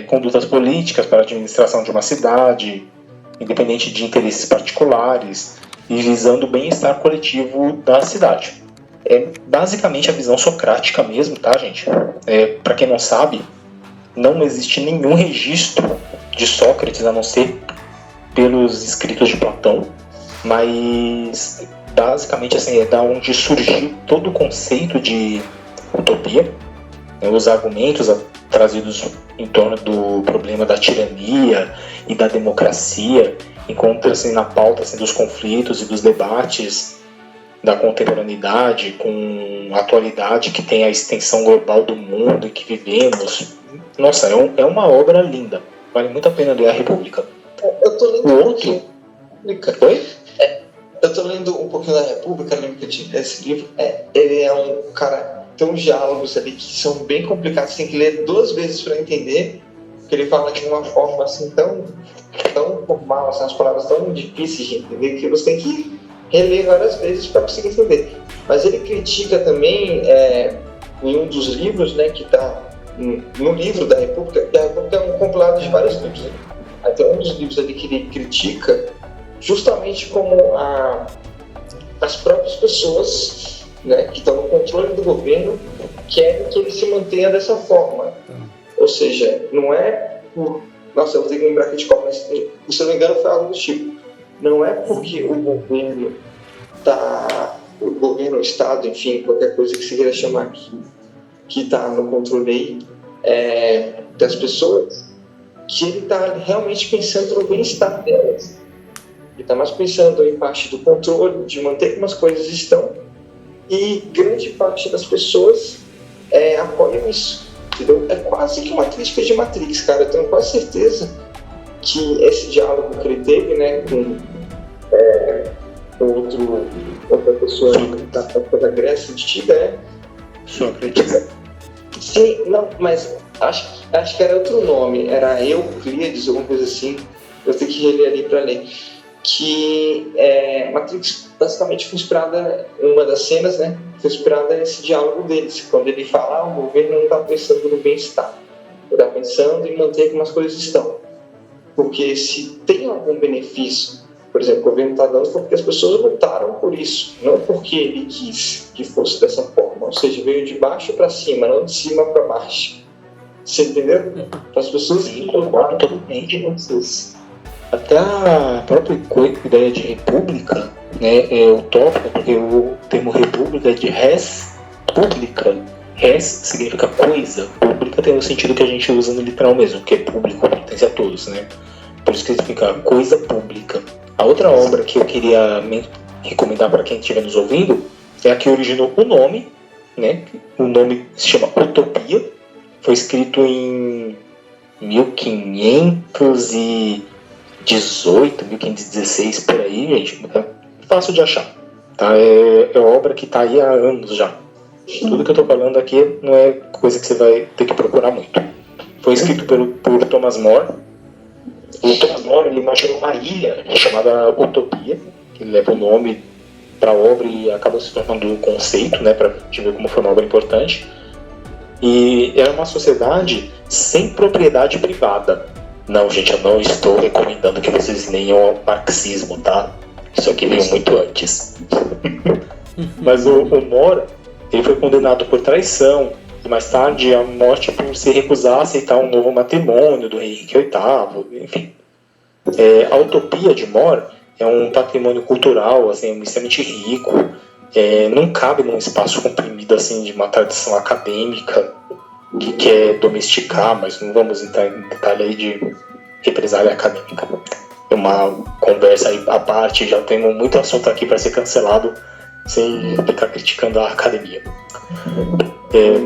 C: condutas políticas para a administração de uma cidade, independente de interesses particulares e visando o bem-estar coletivo da cidade. É basicamente a visão socrática mesmo, tá, gente? Para quem não sabe, não existe nenhum registro de Sócrates a não ser pelos escritos de Platão, mas basicamente assim, é da onde surgiu todo o conceito de utopia, os argumentos trazidos em torno do problema da tirania e da democracia encontram-se na pauta assim, dos conflitos e dos debates da contemporaneidade com a atualidade que tem a extensão global do mundo em que vivemos. Nossa, é uma obra linda, vale muito a pena ler A República.
B: Eu tô lendo
C: o outro... Oi?
B: Eu tô lendo um pouquinho da República, lembro que eu tinha esse livro. Ele é um cara, tem uns diálogos ali que são bem complicados, você tem que ler 2 vezes para entender, porque ele fala de uma forma assim tão formal, assim, as palavras tão difíceis de entender, que você tem que reler várias vezes para conseguir entender. Mas ele critica também, em um dos livros, né, que está no livro da República, que a República é um compilado de vários livros, né? Até um dos livros ali que ele critica justamente como as próprias pessoas, né, que estão no controle do governo querem que ele se mantenha dessa forma. Ou seja, não é por Nossa, eu vou ter que lembrar aqui de qual, mas se eu não me engano foi algo do tipo. Não é porque o governo o Estado, enfim, qualquer coisa que se queira chamar que está no controle aí, das pessoas, que ele está realmente pensando no bem-estar delas. Ele está mais pensando em parte do controle, de manter como as coisas estão, e grande parte das pessoas apoiam isso, entendeu? É quase que uma crítica de Matrix, cara. Eu tenho quase certeza que esse diálogo que ele teve, né, com outra pessoa da Grécia Antiguha,
C: Só acredita.
B: Sim, não, mas acho que era outro nome, era Euclides, alguma coisa assim. Eu tenho que reler ali para ler. Que Matrix basicamente foi inspirada, uma das cenas, né? Foi inspirada nesse diálogo deles, quando ele fala: o governo não está pensando no bem-estar, ele está pensando em manter como as coisas estão. Porque se tem algum benefício, por exemplo, o governo está dando, porque as pessoas lutaram por isso, não porque ele quis que fosse dessa forma. Ou seja, veio de baixo para cima, não de cima para baixo. Você entendeu? As pessoas que lutaram
C: totalmente. Até a própria ideia de república, né, é utópica, porque o termo república é de res pública. Res significa coisa, pública tem o sentido que a gente usa no literal mesmo, que é público, pertence a todos, né? Por isso que significa coisa pública. A outra obra que eu queria recomendar para quem estiver nos ouvindo é a que originou o nome, né? O nome se chama Utopia, foi escrito em 1518, 1516, por aí, gente. É fácil de achar, tá? É obra que está aí há anos já. Tudo que eu estou falando aqui não é coisa que você vai ter que procurar muito. Foi escrito por Thomas More. O Thomas More, ele imaginou uma ilha chamada Utopia, que leva o nome para a obra e acaba se tornando um conceito, né, para a gente ver como foi uma obra importante. E era uma sociedade sem propriedade privada. Não, gente, eu não estou recomendando que vocês leiam o marxismo, tá? Isso aqui veio muito antes. Mas o More, ele foi condenado por traição e mais tarde a morte por se recusar a aceitar um novo matrimônio do rei Henrique VIII, enfim. A utopia de More é um patrimônio cultural assim, extremamente rico, não cabe num espaço comprimido assim, de uma tradição acadêmica que quer domesticar, mas não vamos entrar em detalhe aí de represália acadêmica. É uma conversa aí à parte, já temos muito assunto aqui para ser cancelado sem ficar criticando a academia.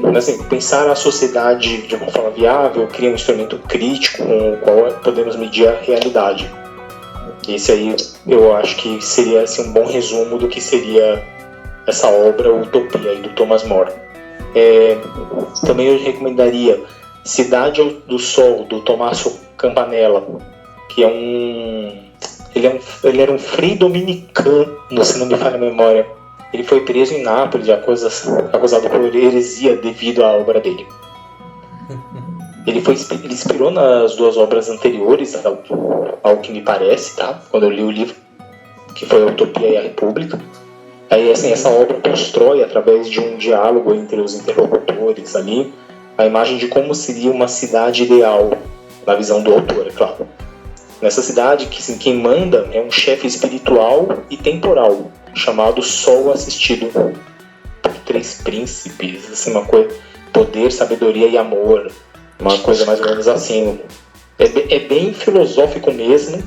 C: Mas assim, pensar a sociedade de uma forma viável cria um instrumento crítico com o qual podemos medir a realidade. Esse aí eu acho que seria assim, um bom resumo do que seria essa obra Utopia aí, do Thomas More. Também eu recomendaria Cidade do Sol, do Tommaso Campanella, que ele era um frei dominicano, se não me falha a memória. Ele foi preso em Nápoles, acusado por heresia devido à obra dele. Ele inspirou nas duas obras anteriores, ao que me parece, tá? Quando eu li o livro, que foi a Utopia e a República. Aí, assim, essa obra constrói, através de um diálogo entre os interlocutores ali, a imagem de como seria uma cidade ideal, na visão do autor, é claro. Nessa cidade, quem manda é um chefe espiritual e temporal, chamado Sol assistido por 3 príncipes, assim, uma coisa, poder, sabedoria e amor, uma coisa mais ou menos assim. É bem filosófico mesmo,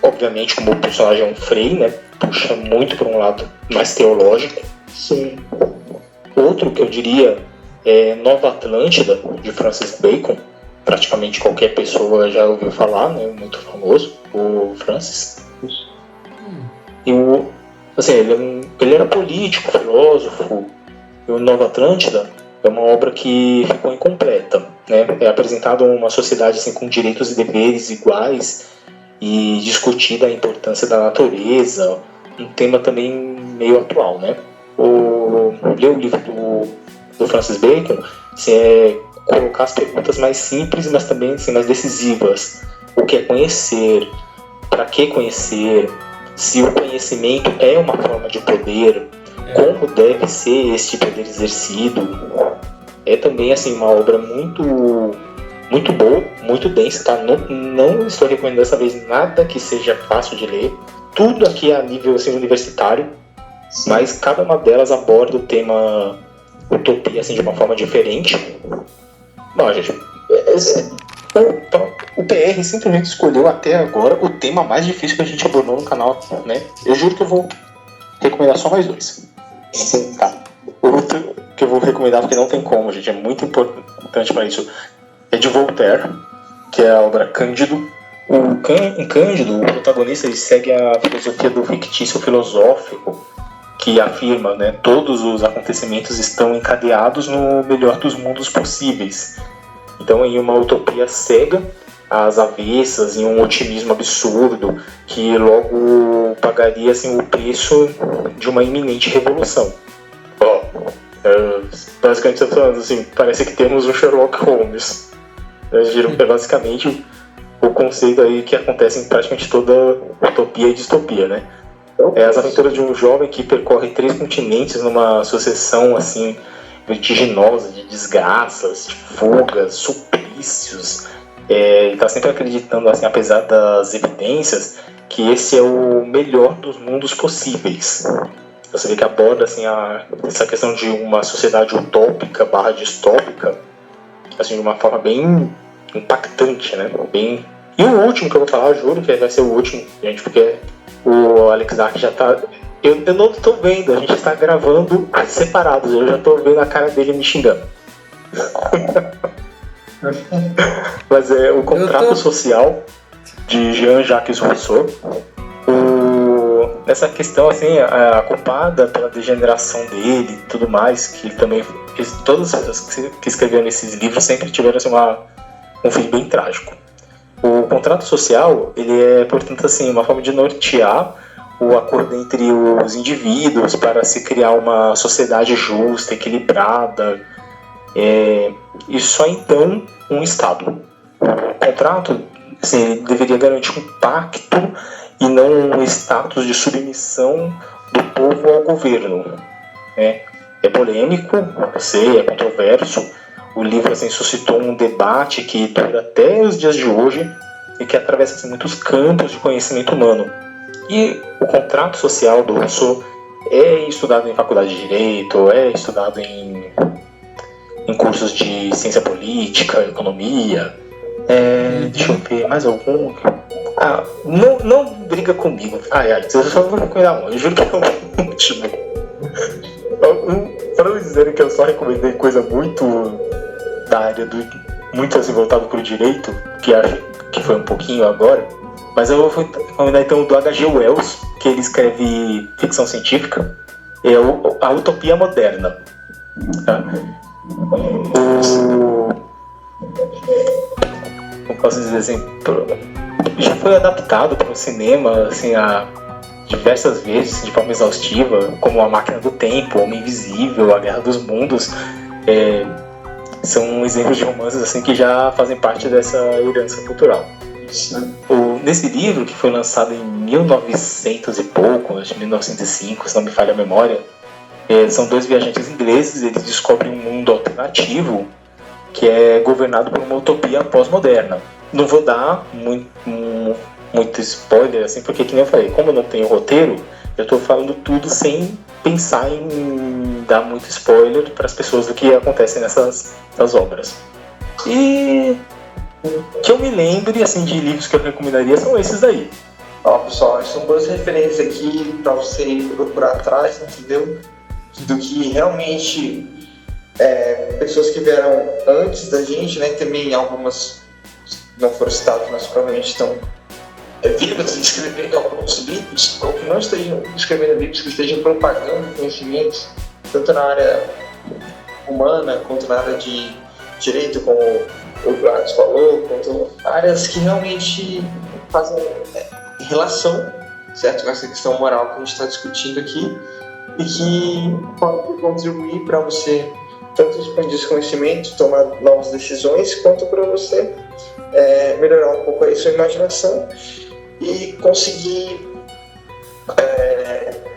C: obviamente como o personagem é um frei, né, puxa muito para um lado mais teológico.
B: Sim.
C: Outro que eu diria é Nova Atlântida, de Francis Bacon. Praticamente qualquer pessoa já ouviu falar, né, muito famoso, o Francis. E assim, ele era político, filósofo. E o Nova Atlântida é uma obra que ficou incompleta, né? É apresentada uma sociedade assim, com direitos e deveres iguais e discutida a importância da natureza, um tema também meio atual, né? Ler o livro do Francis Bacon assim, colocar as perguntas mais simples, mas também assim, mais decisivas. O que é conhecer? Para que conhecer? Se o conhecimento é uma forma de poder, como deve ser este poder exercido? É também assim, uma obra muito muito boa, muito densa, tá? Não estou recomendando dessa vez nada que seja fácil de ler. Tudo aqui é a nível assim, universitário, mas cada uma delas aborda o tema utopia assim, de uma forma diferente. Bom, gente, o PR simplesmente escolheu até agora o tema mais difícil que a gente abordou no canal, né? Eu juro que eu vou recomendar só mais 2. Tá. O outro que eu vou recomendar, porque não tem como, gente, é muito importante para isso, é de Voltaire, que é a obra Cândido. Em Cândido, o protagonista ele segue a filosofia do fictício filosófico, que afirma, né, todos os acontecimentos estão encadeados no melhor dos mundos possíveis. Então, em uma utopia cega, às avessas, em um otimismo absurdo, que logo pagaria assim, o preço de uma iminente revolução. Basicamente, falando assim, parece que temos um Sherlock Holmes. É basicamente o conceito aí que acontece em praticamente toda utopia e distopia, né? É as aventuras de um jovem que percorre 3 continentes numa sucessão assim vertiginosa de desgraças, de fugas, suplícios. Ele está sempre acreditando, assim, apesar das evidências, que esse é o melhor dos mundos possíveis. Você vê que aborda assim, essa questão de uma sociedade utópica / distópica assim, de uma forma bem impactante, né? E o último que eu vou falar, eu juro que vai ser o último, gente, porque o Alex Ark já tá... Eu não tô vendo, a gente está gravando separados, eu já tô vendo a cara dele me xingando. Mas é o Contrato Social, de Jean-Jacques Rousseau. Nessa questão, assim, a culpada pela degeneração dele e tudo mais, que também... Todas as pessoas que escreveram nesses livros sempre tiveram assim, um fim bem trágico. O contrato social, ele é, portanto, assim, uma forma de nortear o acordo entre os indivíduos para se criar uma sociedade justa, equilibrada, e só então um Estado. O contrato, assim, deveria garantir um pacto e não um status de submissão do povo ao governo. É polêmico, eu sei, é controverso. O livro assim, suscitou um debate que dura até os dias de hoje e que atravessa assim, muitos campos de conhecimento humano. E o contrato social do Rousseau é estudado em faculdade de Direito, é estudado em cursos de ciência política, economia. Deixa eu ver, mais algum? Não briga comigo. Eu só vou recomendar um, eu juro que é o último. Para não dizerem que eu só recomendei coisa muito da área muito assim voltado para o direito, que acho que foi um pouquinho agora, mas eu vou recomendar então o do H.G. Wells, que ele escreve ficção científica, é a Utopia Moderna. Tá? Como posso dizer assim, já foi adaptado para o cinema assim, diversas vezes, de forma exaustiva, como A Máquina do Tempo, Homem Invisível, A Guerra dos Mundos. São exemplos de romances assim, que já fazem parte dessa herança cultural. Nesse livro, que foi lançado em 1900 e pouco, acho que 1905, se não me falha a memória, são 2 viajantes ingleses, eles descobrem um mundo alternativo que é governado por uma utopia pós-moderna. Não vou dar muito spoiler, assim, porque, que nem eu falei, como eu não tenho roteiro, eu estou falando tudo sem pensar em dar muito spoiler para as pessoas do que acontece nessas obras. E que eu me lembre, assim, de livros que eu recomendaria são esses daí.
B: Pessoal, são boas referências aqui para você procurar atrás, entendeu? Do que realmente pessoas que vieram antes da gente, né? Também algumas não foram citadas, mas provavelmente estão vivas e escrevendo alguns livros, ou que não estejam escrevendo livros, que estejam propagando conhecimentos, tanto na área humana, quanto na área de direito, como o Gladys falou, quanto áreas que realmente fazem relação, certo, com essa questão moral que a gente está discutindo aqui, e que pode contribuir para você tanto expandir esse conhecimento, tomar novas decisões, quanto para você melhorar um pouco a sua imaginação e conseguir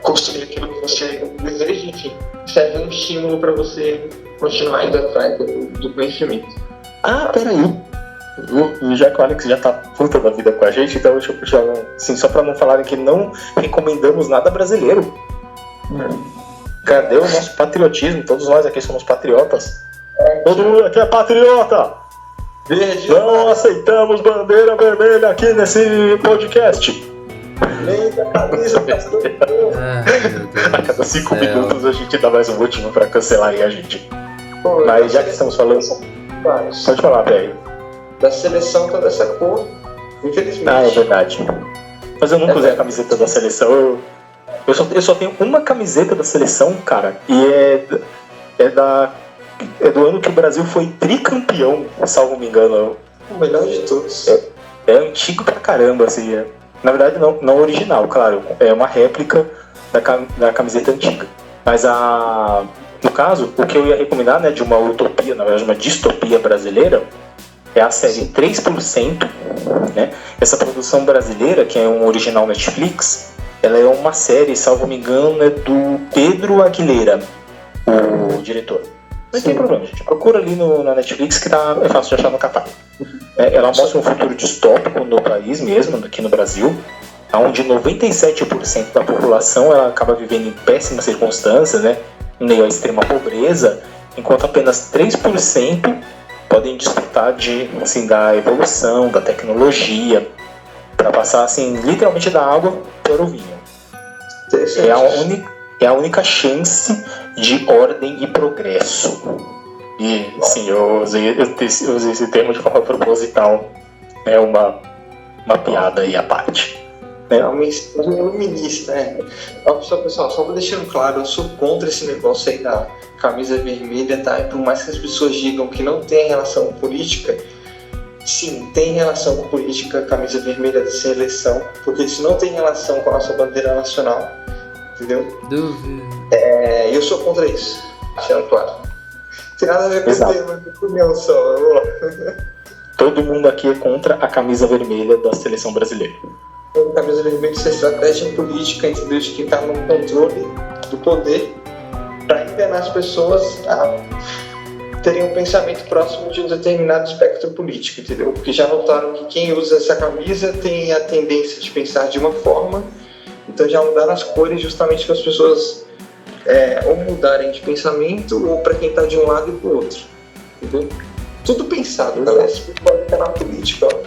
B: construir aquilo que você deseja, enfim, serve um estímulo para você continuar indo atrás do conhecimento.
C: Peraí, Já que o Alex já tá puta da vida com a gente, então deixa eu puxar assim, só pra não falarem que não recomendamos nada brasileiro. Cadê o nosso patriotismo? Todos nós aqui somos patriotas. Todo mundo aqui é patriota! Não aceitamos bandeira vermelha aqui nesse podcast. A cada 5 minutos a gente dá mais um motivo pra cancelarem a gente.
B: Pô,
C: mas já que estamos falando... Pode falar, velho.
B: Da seleção toda essa cor, infelizmente.
C: Ah, é verdade. Mas eu nunca usei a camiseta da seleção. Eu só tenho uma camiseta da seleção, cara. E é do ano que o Brasil foi tricampeão, salvo me engano.
B: O melhor de todos.
C: É antigo pra caramba, assim. Na verdade, não original, claro. É uma réplica da camiseta antiga. Mas no caso, o que eu ia recomendar, né, de uma utopia, na verdade, uma distopia brasileira, é a série 3%, né? Essa produção brasileira, que é um original Netflix, ela é uma série, salvo me engano, é do Pedro Aguilera, o diretor. Não tem problema, gente. Procura ali na Netflix que é fácil de achar no catálogo. Ela mostra um futuro distópico no país mesmo, aqui no Brasil, onde 97% da população ela acaba vivendo em péssimas circunstâncias, né? Em meio à extrema pobreza, enquanto apenas 3% podem desfrutar da evolução, da tecnologia, para passar assim, literalmente da água para o vinho. É a única chance de ordem e progresso. E sim, eu usei esse termo de forma proposital. É uma piada aí à parte.
B: É uma mensagem iluminista, né? Pessoal, só vou deixando claro, eu sou contra esse negócio aí da camisa vermelha, tá? E por mais que as pessoas digam que não tem relação com política, sim, tem relação com política a camisa vermelha da seleção, porque isso não tem relação com a nossa bandeira nacional, entendeu?
D: Duvido.
B: Eu sou contra isso, deixando claro. Não tem nada a ver com o tema, com opinião só.
C: Todo mundo aqui é contra a camisa vermelha da seleção brasileira.
B: A camisa vermelha é estratégia política, entendeu? De quem está no controle do poder para enganar as pessoas a terem um pensamento próximo de um determinado espectro político, entendeu? Porque já notaram que quem usa essa camisa tem a tendência de pensar de uma forma, então já mudaram as cores justamente para as pessoas ou mudarem de pensamento ou para quem está de um lado e para o outro, entendeu? Tudo pensado, galera. Isso pode estar na política, ó.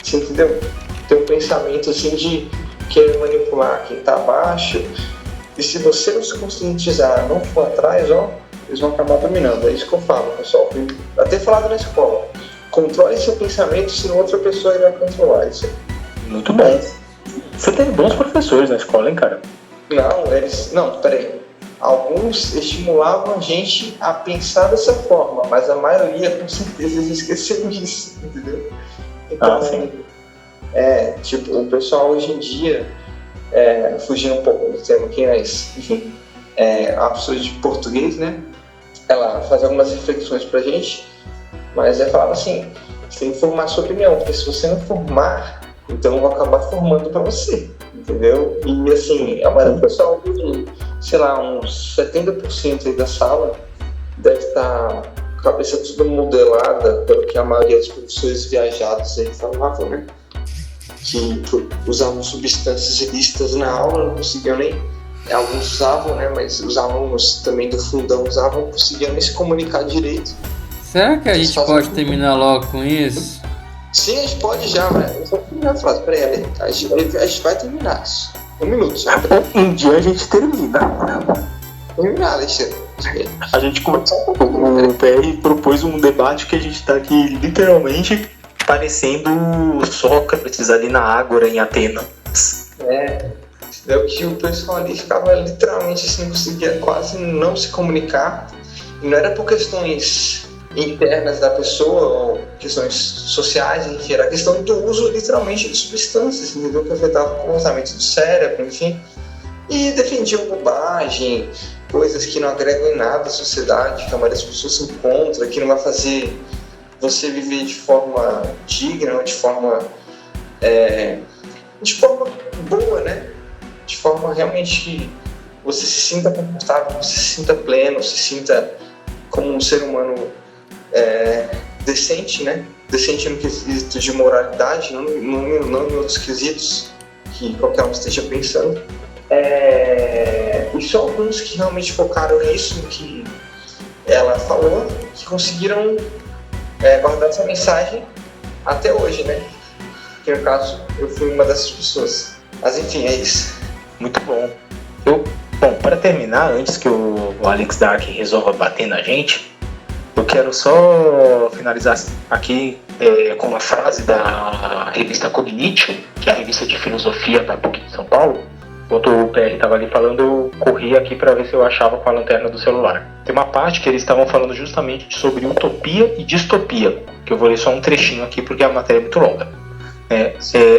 B: Você entendeu? Tem um pensamento assim de querer manipular quem está abaixo, e se você não se conscientizar, não for atrás, eles vão acabar dominando. É isso que eu falo, pessoal. Até falado na escola. Controle seu pensamento, senão outra pessoa irá controlar isso.
C: Muito bom. Você teve bons professores na escola, hein, cara?
B: Não, peraí. Alguns estimulavam a gente a pensar dessa forma, mas a maioria, com certeza, eles esqueceram disso, entendeu? Então,
C: sim.
B: O pessoal hoje em dia, fugindo um pouco do tema aqui, mas, enfim, a professora de português, né, ela faz algumas reflexões pra gente, mas falava assim, você tem que formar sua opinião, porque se você não formar, então eu vou acabar formando pra você, entendeu? E, assim, a maioria do pessoal, sei lá, uns 70% aí da sala deve estar com a cabeça toda modelada pelo que a maioria dos professores viajados aí falavam, né? Que usavam substâncias ilícitas na aula, não conseguiam nem... Alguns usavam, né? Mas os alunos também do fundão usavam, não conseguiam nem se comunicar direito.
D: Será que a gente pode terminar logo com isso?
B: Sim, a gente pode já, mas eu só terminar a frase. Peraí, a gente vai terminar isso. 1 minuto só.
C: Um dia a gente termina.
B: Terminar, Alexandre.
C: A gente começou o PR propôs um debate que a gente tá aqui literalmente parecendo Sócrates ali na Ágora em Atenas.
B: Entendeu? Que o pessoal ali ficava literalmente assim, não conseguia quase não se comunicar. E não era por questões internas da pessoa ou questões sociais, enfim, era questão do uso literalmente de substâncias, entendeu? Que afetava o comportamento do cérebro, enfim. E defendiam bobagem, coisas que não agregam em nada à sociedade, que a maioria das pessoas se encontra, que não vai fazer você viver de forma digna, de forma boa, né? De forma realmente que você se sinta confortável, você se sinta pleno, se sinta como um ser humano decente, né? decente no quesito de moralidade, não em outros quesitos que qualquer um esteja pensando. E só alguns que realmente focaram nisso, que ela falou, que conseguiram guardar essa mensagem até hoje, né? Que no caso, eu fui uma dessas pessoas. Mas enfim, é isso.
C: Muito bom. Bom, para terminar, antes que o Alex Dark resolva bater na gente, eu quero só finalizar aqui com uma frase da revista Cognitio, que é a revista de filosofia da PUC de São Paulo. Enquanto o PR estava ali falando, eu corri aqui para ver se eu achava com a lanterna do celular. Tem uma parte que eles estavam falando justamente sobre utopia e distopia, que eu vou ler só um trechinho aqui porque a matéria é muito longa.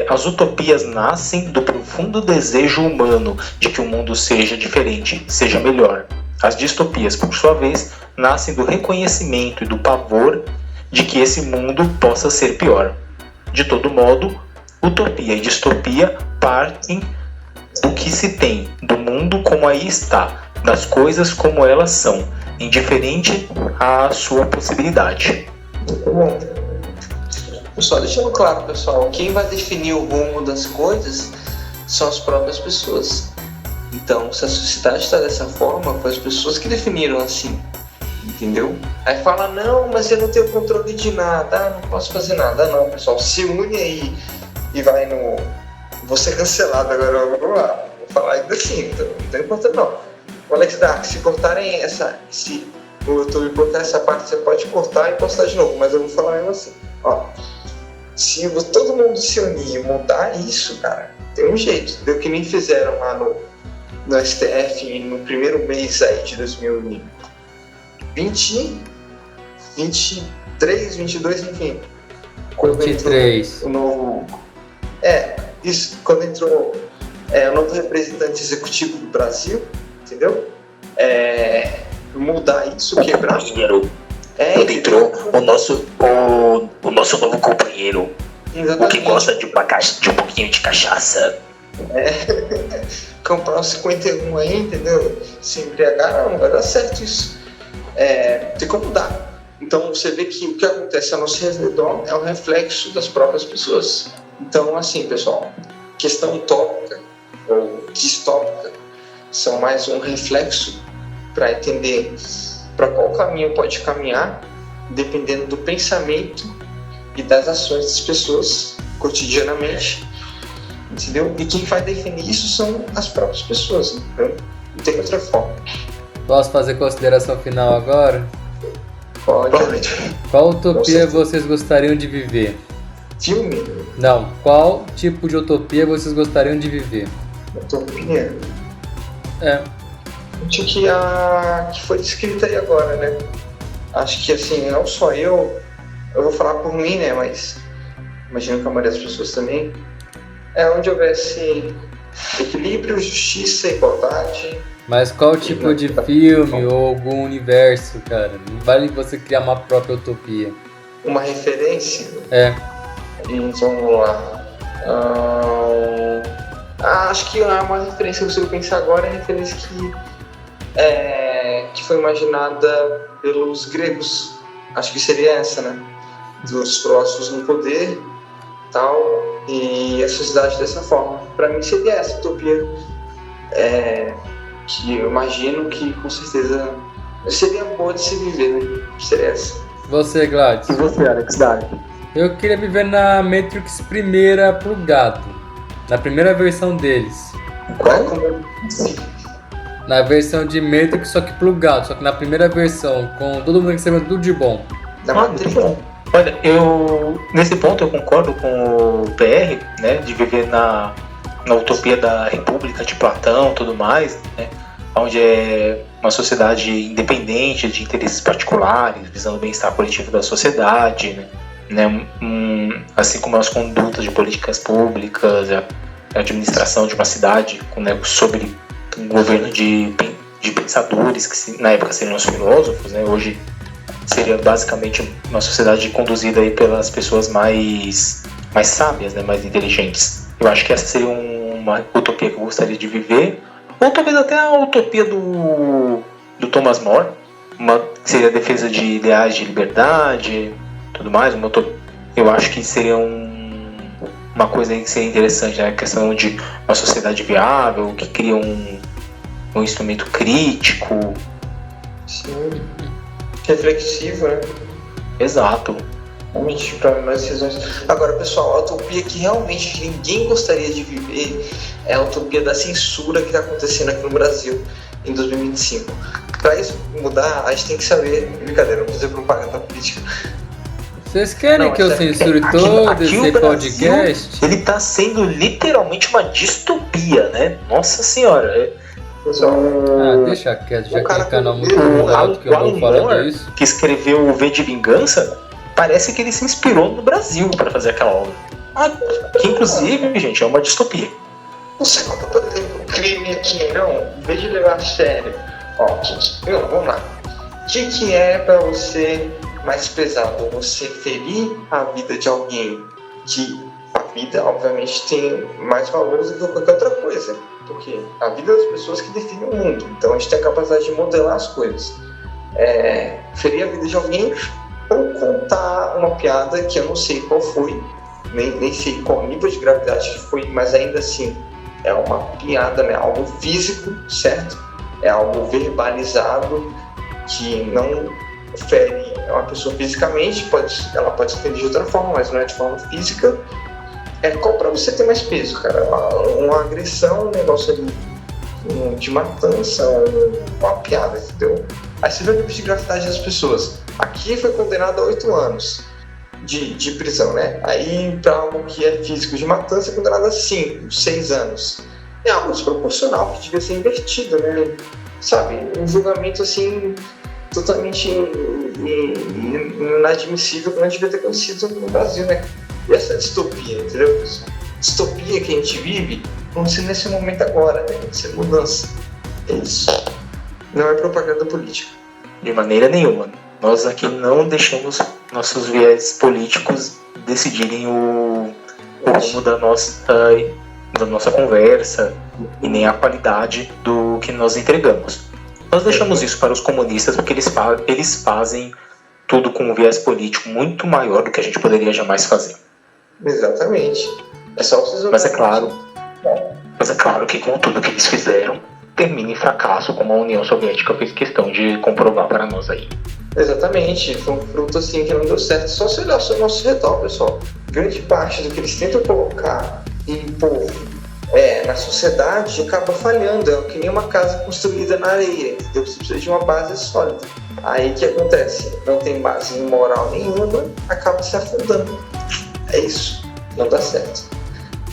C: As utopias nascem do profundo desejo humano de que o mundo seja diferente, seja melhor. As distopias, por sua vez, nascem do reconhecimento e do pavor de que esse mundo possa ser pior. De todo modo, utopia e distopia partem do que se tem, do mundo como aí está, das coisas como elas são, indiferente à sua possibilidade.
B: Muito bom. Só deixando claro, pessoal, quem vai definir o rumo das coisas são as próprias pessoas. Então, se a sociedade está dessa forma, foi as pessoas que definiram assim, entendeu? Aí fala, não, mas eu não tenho controle de nada, não posso fazer nada. Não, pessoal, se une aí e vai no... Vou ser cancelado agora, vamos lá. Vou falar ainda assim, então não tem importância não. O Alex Dark, se cortarem se o YouTube cortar essa parte, você pode cortar e postar de novo, mas eu vou falar mesmo assim, ó. Se todo mundo se unir e mudar isso, cara, tem um jeito. Deu que nem fizeram lá no STF no primeiro mês aí de 2020, 23, 22, enfim.
D: 23.
B: O novo... isso, quando entrou o novo representante executivo do Brasil, entendeu? Mudar isso, quebrar...
C: Quando entrou o nosso novo companheiro,
B: exatamente.
C: O que gosta de um pouquinho de cachaça.
B: Comprar um 51 aí, entendeu? Se embriagar, não vai dar certo isso. Tem como mudar. Então você vê que o que acontece ao nosso redor é um reflexo das próprias pessoas. Então, assim, pessoal, questão utópica ou distópica são mais um reflexo para entender para qual caminho pode caminhar, dependendo do pensamento e das ações das pessoas cotidianamente, entendeu? E quem vai definir isso são as próprias pessoas, então não tem outra forma.
D: Posso fazer consideração final agora?
B: Pode.
D: Qual utopia vocês gostariam de viver?
B: Filme?
D: Não, qual tipo de utopia vocês gostariam de viver?
B: Utopia? Acho que que foi descrita aí agora, né? Acho que assim, não só eu vou falar por mim, né? Mas imagino que a maioria das pessoas também. Onde houvesse equilíbrio, justiça, igualdade.
D: Mas qual tipo de filme ou algum universo, cara? Não vale você criar uma própria utopia.
B: Uma referência? Vamos lá. Acho que uma referência que eu consigo pensar agora é a referência que foi imaginada pelos gregos. Acho que seria essa, né? Dos próximos no poder, tal, e a sociedade dessa forma. Para mim seria essa utopia, que eu imagino que com certeza seria boa de se viver, né? Seria essa.
D: Você, Gladys?
C: E você, Alex Dark?
D: Eu queria viver na Matrix primeira plugado, na primeira versão deles.
B: Qual?
D: Na versão de Matrix, só que plugado, só que na primeira versão, com todo mundo recebendo tudo de bom.
B: Da Matrix.
C: Olha, nesse ponto eu concordo com o PR, né, de viver na utopia da República de Platão e tudo mais, né, onde é uma sociedade independente de interesses particulares, visando o bem-estar coletivo da sociedade, né, assim como as condutas de políticas públicas, a administração de uma cidade, né, sobre um governo de pensadores, que na época seriam os filósofos, né, hoje seria basicamente uma sociedade conduzida aí pelas pessoas mais sábias, né, mais inteligentes. Eu acho que essa seria uma utopia que eu gostaria de viver, ou talvez até a utopia do Thomas More, que seria a defesa de ideais de liberdade, tudo mais, uma eu acho que seria uma coisa aí que seria interessante, né? A questão de uma sociedade viável, que cria um instrumento crítico.
B: Sim. Reflexivo, né?
C: Exato.
B: Realmente, para mais decisões. Agora, pessoal, a utopia que realmente ninguém gostaria de viver é a utopia da censura que está acontecendo aqui no Brasil em 2025. Para isso mudar, a gente tem que saber. Brincadeira, não fazer propaganda política.
D: Vocês querem
B: Não,
D: que eu
B: mas é-
D: censure todo
C: Aqui
D: esse
C: o Brasil,
D: podcast?
C: ele tá sendo literalmente uma distopia, né? Nossa senhora.
B: Pessoal,
D: Ah, deixa quieto, já
B: O
D: que
B: cara
D: é canal
B: com
D: muito
B: medo,
D: alto que eu
C: O Alan
D: vou falando
C: Moore,
D: isso.
C: que escreveu o V de Vingança, parece que ele se inspirou no Brasil para fazer aquela obra. Que inclusive, gente, é uma distopia.
B: você conta, por exemplo, crime aqui, não, em vez de levar a sério. Ó, vamos lá. O que é pra você mais pesado? Você ferir a vida de alguém que a vida, obviamente, tem mais valor do que qualquer outra coisa. Porque a vida das pessoas que define o mundo. Então a gente tem a capacidade de modelar as coisas. Ferir a vida de alguém ou contar uma piada que eu não sei qual foi, nem sei qual nível de gravidade que foi, mas ainda assim é uma piada, né? Algo físico, certo? É algo verbalizado que não fere uma pessoa fisicamente, ela pode se ferir de outra forma, mas não é de forma física. Qual pra você ter mais peso, cara? Uma agressão, um negócio ali de matança, uma piada, entendeu? Aí você vê o nível de gravidade das pessoas. Aqui foi condenado a 8 anos de prisão, né? Aí pra algo que é físico de matança é condenado a 5, 6 anos. É algo desproporcional que devia ser invertido, né? Sabe? Um julgamento assim totalmente inadmissível que não devia ter acontecido no Brasil, né? E essa distopia, entendeu? Distopia que a gente vive, vamos ser nesse momento agora, né? Vamos ser mudança. É isso. Não é propaganda política.
C: De maneira nenhuma. Nós aqui não deixamos nossos viés políticos decidirem o rumo da nossa conversa e nem a qualidade do que nós entregamos. Nós deixamos isso para os comunistas porque eles fazem tudo com um viés político muito maior do que a gente poderia jamais fazer.
B: Exatamente. É só vocês
C: Mas é claro que com tudo que eles fizeram, termina em fracasso, como a União Soviética fez questão de comprovar para nós aí.
B: Exatamente. Foi um fruto assim que não deu certo. Só se olhar ao nosso redor, pessoal. Grande parte do que eles tentam colocar na sociedade acaba falhando. É que nem uma casa construída na areia, entendeu? Você precisa de uma base sólida. Aí o que acontece? Não tem base moral nenhuma, acaba se afundando. É isso, não dá certo.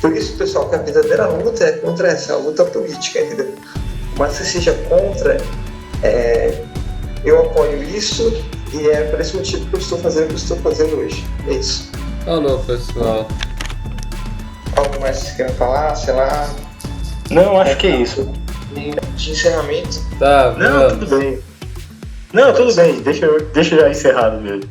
B: Por isso, pessoal, que a verdadeira luta é contra essa luta política, entendeu? Mas se seja contra, eu apoio isso e é por esse motivo que eu estou fazendo o que eu estou fazendo hoje. É isso.
D: Falou, pessoal.
B: Algo mais que vocês querem falar, sei lá,
C: Não, acho que é isso.
B: de encerramento?
D: Tá,
C: Não,
D: vamos.
C: tudo bem. Não, tudo bem. Deixa já encerrado mesmo.